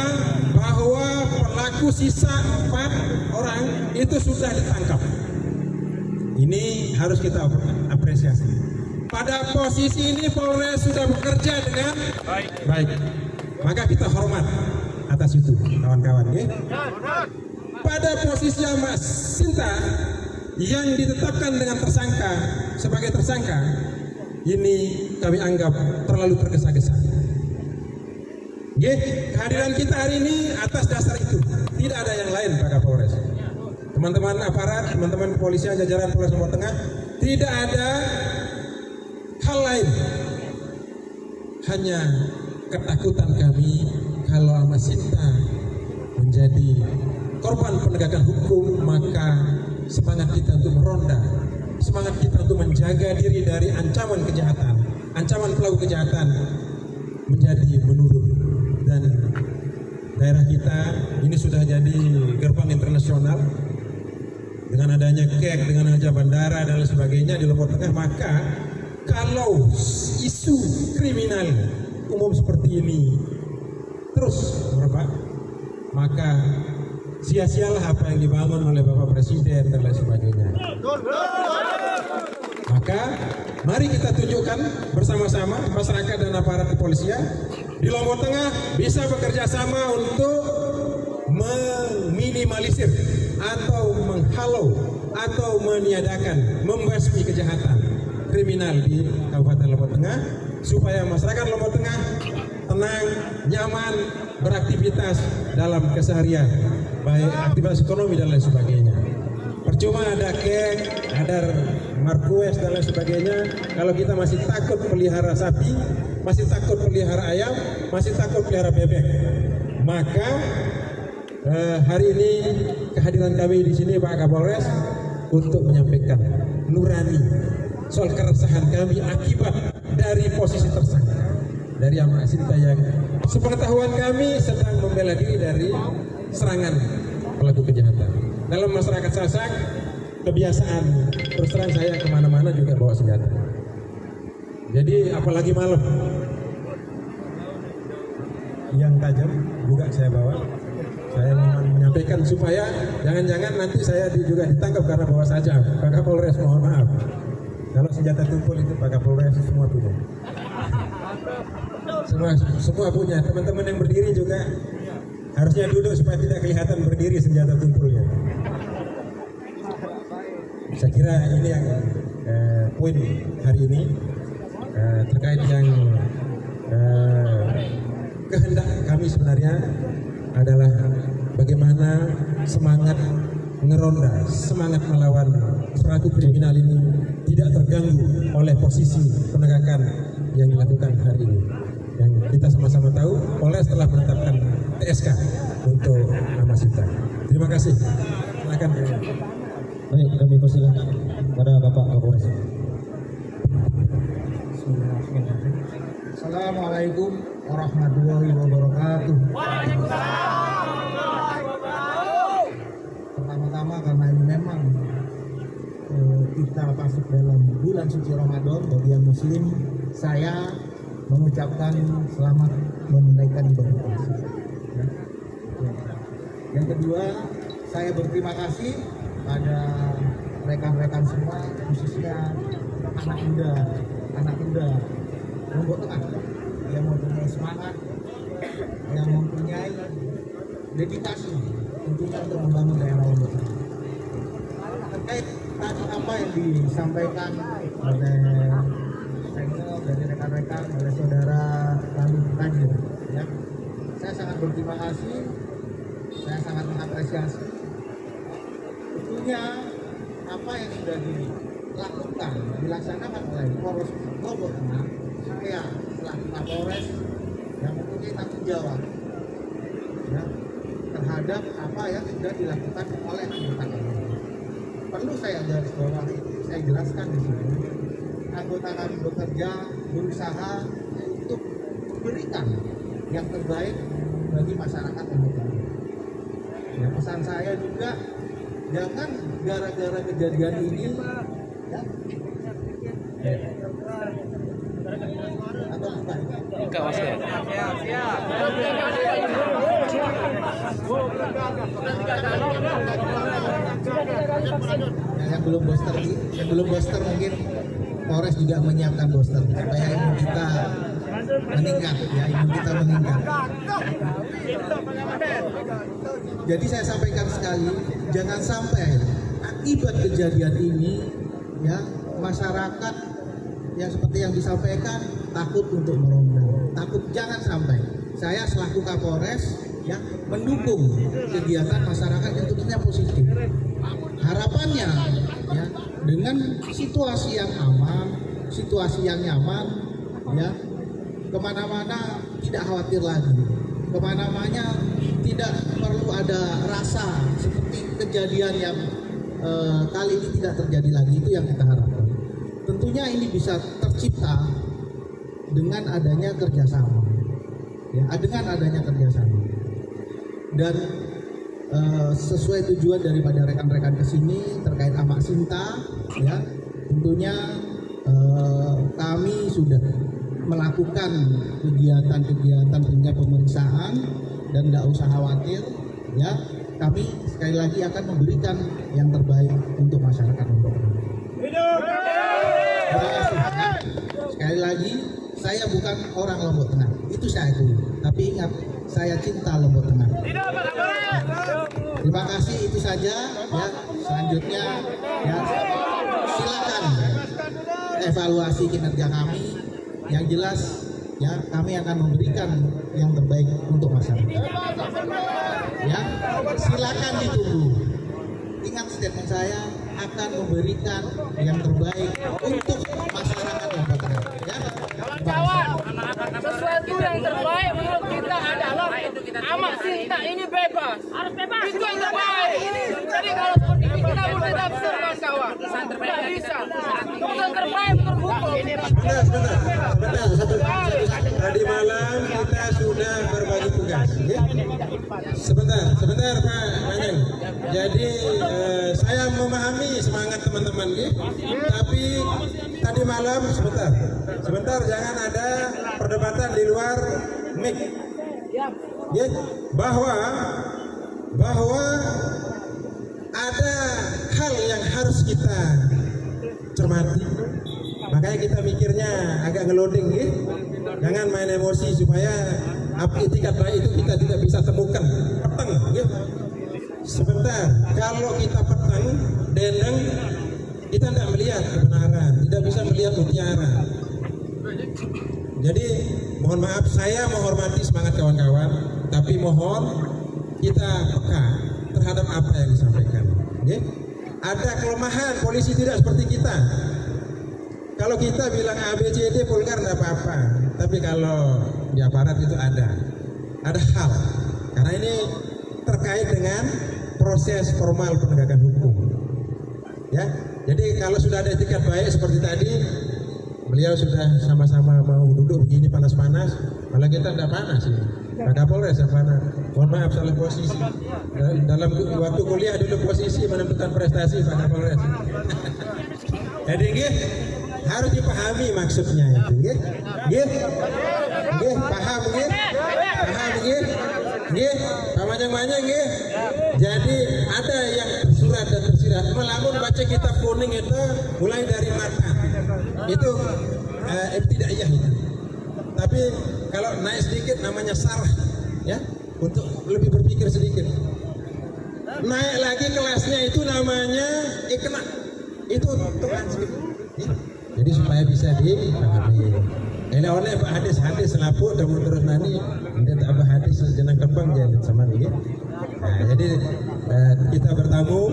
bahwa pelaku sisa 4 orang itu sudah ditangkap. Ini harus kita apresiasi. Pada posisi ini Polres sudah bekerja dengan baik. Maka kita hormat atas itu, kawan-kawan. Ya. Pada posisi Amasita yang ditetapkan dengan sebagai tersangka, ini kami anggap terlalu tergesa-gesa. Kehadiran kita hari ini atas dasar itu, tidak ada yang lain Pak Kapolres. Teman-teman aparat, teman-teman kepolisian jajaran Polres Lombok Tengah, tidak ada hal lain, hanya ketakutan kami kalau Amasita menjadi korban penegakan hukum, maka semangat kita untuk meronda, semangat kita untuk menjaga diri dari ancaman kejahatan, ancaman pelaku kejahatan menjadi menurun. Dan daerah kita ini sudah jadi gerbang internasional dengan adanya KEK, dengan adanya bandara dan lain sebagainya di Lombok Tengah. Maka kalau isu kriminal umum seperti ini terus merebak, maka sia-sialah apa yang dibangun oleh Bapak Presiden dan lain sebagainya. Maka mari kita tunjukkan bersama-sama masyarakat dan aparat kepolisian di Lombok Tengah bisa bekerja sama untuk meminimalisir atau menghalau atau meniadakan, membasmi kejahatan kriminal di Kabupaten Lombok Tengah, supaya masyarakat Lombok Tengah tenang, nyaman beraktivitas dalam keseharian, baik aktivitas ekonomi dan lain sebagainya. Percuma ada kek, ada markues dan lain sebagainya kalau kita masih takut pelihara sapi, masih takut pelihara ayam, masih takut pelihara bebek. Maka hari ini kehadiran kami di sini Pak Kapolres untuk menyampaikan nurani soal keresahan kami akibat dari posisi tersangka dari Amak Sinta yang sepengetahuan kami sedang membela diri dari serangan pelaku kejahatan. Dalam masyarakat Sasak kebiasaan terus terang saya kemana-mana juga bawa senjata. Jadi apalagi malam yang tajam juga saya bawa. Saya menyampaikan supaya jangan-jangan nanti saya juga ditangkap karena bawa saja. Pak Kapolres mohon maaf. Kalau senjata tumpul itu Pak Kapolres semua punya. Semua punya. Teman-teman yang berdiri juga harusnya duduk supaya tidak kelihatan berdiri senjata tumpulnya. Saya kira ini yang poin hari ini terkait yang kehendak kami sebenarnya adalah bagaimana semangat ngeronda, semangat melawan pelaku kriminal ini tidak terganggu oleh posisi penegakan yang dilakukan hari ini. Yang kita sama-sama tahu, Polres telah menetapkan TSK untuk Amak Sinta. Terima kasih. Silakan. Baik, kami persilakan pada Bapak Kapolres. Assalamualaikum warahmatullahi wabarakatuh. Pertama-tama karena ini memang kita masuk dalam bulan suci Ramadan bagi yang muslim, saya mengucapkan selamat menunaikan ibadah puasa. Yang kedua, saya berterima kasih pada rekan-rekan semua, khususnya anak muda Lombok Tengah yang mempunyai semangat, yang mempunyai dedikasi tentunya untuk membangun daerah Lombok Tengah. Terkait tadi apa yang disampaikan oleh senior dari rekan-rekan, oleh saudara kami Tajir, ya, saya sangat berterima kasih, saya sangat mengapresiasi. Tentunya apa yang sudah dilakukan, dilaksanakan oleh Polres Lombok Tengah, saya selaku Kapolres yang mempunyai tanggung jawab ya, terhadap apa yang sudah dilakukan oleh anggota kami. Perlu saya garis bawahi, saya jelaskan di sini. Anggota kami bekerja, berusaha untuk memberikan yang terbaik bagi masyarakat Lombok Tengah. Ya, pesan saya juga, jangan gara-gara kejadian ini ya, yang belum booster mungkin Polres juga menyiapkan booster supaya imun kita meningkat, ya, imun kita meningkat. Jadi saya sampaikan sekali, jangan sampai akibat kejadian ini ya masyarakat yang seperti yang disampaikan takut untuk meronda, takut, jangan sampai. Saya selaku Kapolres ya mendukung kegiatan masyarakat yang tentunya positif. Harapannya ya dengan situasi yang aman, situasi yang nyaman ya, kemana-mana tidak khawatir lagi, kemana-mana tidak perlu ada rasa seperti kejadian yang kali ini tidak terjadi lagi. Itu yang kita harapkan. Tentunya ini bisa tercipta dengan adanya kerjasama, ya, dengan adanya kerjasama, dan sesuai tujuan daripada rekan-rekan kesini terkait Amak Sinta, ya, tentunya kami sudah melakukan kegiatan-kegiatan punya pemeriksaan dan tidak usah khawatir, ya, kami sekali lagi akan memberikan yang terbaik untuk masyarakat Lombok Tengah. Sekali lagi, saya bukan orang Lombok Tengah, itu saya akui. Tapi ingat, saya cinta Lombok Tengah. Terima kasih, itu saja. Ya, selanjutnya, ya, silakan evaluasi kinerja kami. Yang jelas, ya, kami akan memberikan yang terbaik untuk masyarakat. Ya, silakan ditunggu. Ingat statement saya, akan memberikan yang terbaik untuk masyarakat Lombok Tengah. Ya, sesuatu yang terbaik menurut kita adalah Amak Sinta ini bebas. Harus bebas. Itu yang terbaik. Jadi kalau seperti ini kita mau tetap serba kawan. Tidak bisa. yang terbaik menurut hukum. Sebentar. Tadi malam kita sudah berbagi tugas. Ya? Sebentar Pak Manyan. Jadi saya memahami semangat teman-teman, ya? Tapi tadi malam sebentar jangan ada perdebatan di luar mic. Ya? Bahwa ada hal yang harus kita cermati. Makanya kita mikirnya agak ngeloding, ya? Jangan main emosi supaya itikat baik itu kita tidak bisa temukan. Peteng, ya? Sebentar, kalau kita peteng, deneng, kita tidak melihat kebenaran, tidak bisa melihat mutiara. Jadi mohon maaf, saya menghormati semangat kawan-kawan, tapi mohon kita peka terhadap apa yang disampaikan. Ya? Ada kelemahan, polisi tidak seperti kita. Kalau kita bilang ABCD vulgar nggak apa-apa, tapi kalau di aparat itu ada hal. Karena ini terkait dengan proses formal penegakan hukum. Ya, jadi kalau sudah ada etikat baik seperti tadi, beliau sudah sama-sama mau duduk begini panas-panas, malah kita tidak panas ini. Pak Kapolres yang panas. Mohon maaf salah posisi. Dalam waktu kuliah dulu posisi menentukan prestasi Pak Kapolres. Jadi harus dipahami maksudnya itu, paham, Pak Manjang, Jadi ada yang tersurat dan tersirat. Melamun baca kitab kuning itu mulai dari mata, itu ibtidaiyah itu. Tapi kalau naik sedikit namanya sarah, ya, untuk lebih berpikir sedikit. Naik lagi kelasnya itu namanya ikna, itu Tuhan sedikit. Jadi supaya bisa dipahami. Ini oleh Pak hadis selaput terus nani, dia tak apa hadis jenang kembang jadi sama dia. Nah, jadi kita bertamu,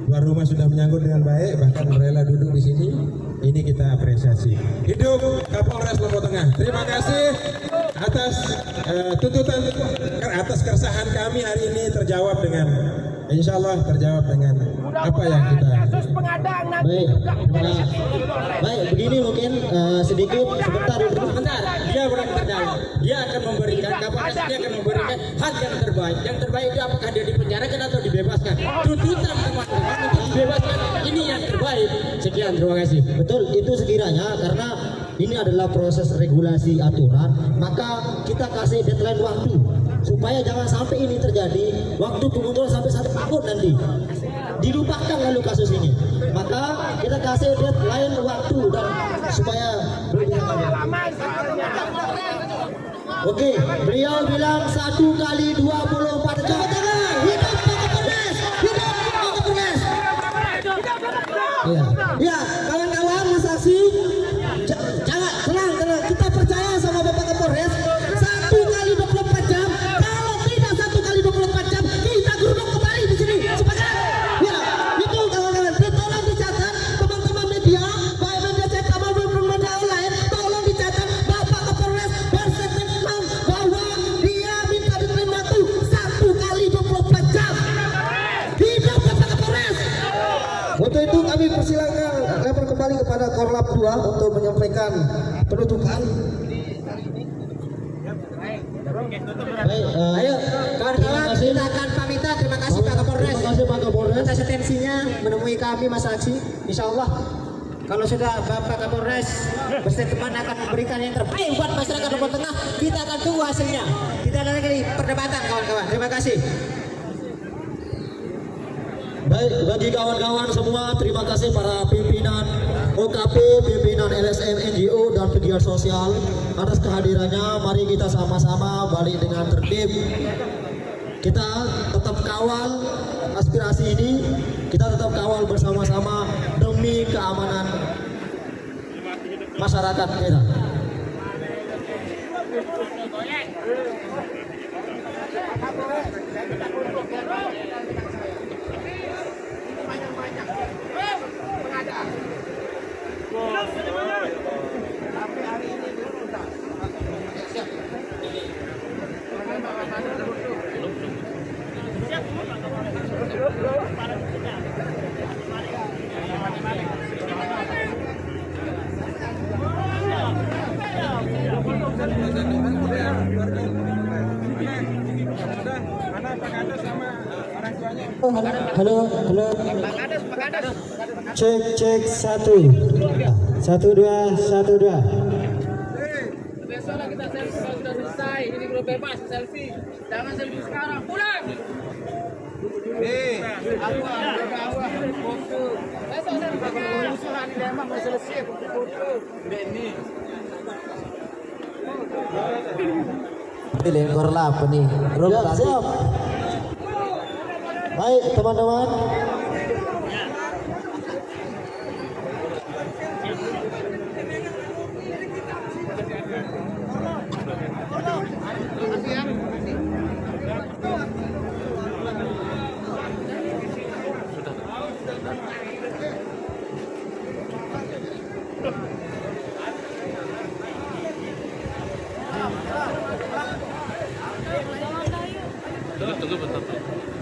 tuan rumah sudah menyambut dengan baik, bahkan rela duduk di sini. Ini kita apresiasi. Hidup Kapolres Lombok Tengah. Terima kasih atas tuntutan, atas keresahan kami hari ini terjawab dengan, insya Allah terjawab dengan apa yang kita. Baik, begini mungkin sedikit sebentar. Dia bukan terdakwa. Dia akan memberikan, Kapolres dia akan memberikan hal yang terbaik. Yang terbaik itu apakah dia dipenjarakan atau dibebaskan? Tuntutan teman-teman untuk dibebaskan ini yang terbaik. Sekian, terima kasih. Betul, itu sekiranya karena ini adalah proses regulasi aturan, maka kita kasih deadline waktu supaya jangan sampai ini terjadi waktu pengunduran sampai 1 tahun nanti dilupakan lalu kasus ini. Maka kita kasih deadline waktu dan supaya Oke, beliau bilang 1 kali 24 jam. Hidup Pak Kapolres, hidup Pak Kapolres. Ya, kawan-kawan saksi, jangan tenang, kita percaya sama Bapak Kapolres. 1 kali 24 jam, kalau tidak 1 kali 24 jam, kita geruduk kembali di sini. Sepakat? Ya, itu kawan-kawan. Tolong dicatat, teman-teman media, baik media cetak maupun media online, tolong dicatat Bapak Kapolres berstatement bahwa dia minta diterima itu 1 kali 24 jam. Hidup Bapak Kapolres. Untuk itu kami persilakan lapor kembali kepada Korlap 2 untuk menyampaikan penutupan. Baik, ayo kawan-kawan kita akan pamitan. Terima kasih Pak Kapolres. Terima kasih Pak Kapolres atas atensinya menemui kami Mas Aksi. Insya Allah kalau sudah Bapak Kapolres berstatement akan memberikan yang terbaik buat masyarakat Lombok Tengah, kita akan tunggu hasilnya. Tidak ada lagi perdebatan kawan-kawan. Terima kasih. Baik, bagi kawan-kawan semua, terima kasih para pimpinan OKP, pimpinan LSM, NGO, dan pegiat sosial atas kehadirannya. Mari kita sama-sama balik dengan tertib. Kita tetap kawal aspirasi ini, kita tetap kawal bersama-sama demi keamanan masyarakat kita. Halo. Cek 1 2 1 2. Besoklah kita selfie kalau sudah selesai. Ini belum bebas selfie. Jangan selfie sekarang. Pulang. Foto. Besok saya pakai usulan di Demak mau selesai foto. Ini. Ini lengkor lah apa nih? Siap. Baik teman-teman. Tunggu bentar.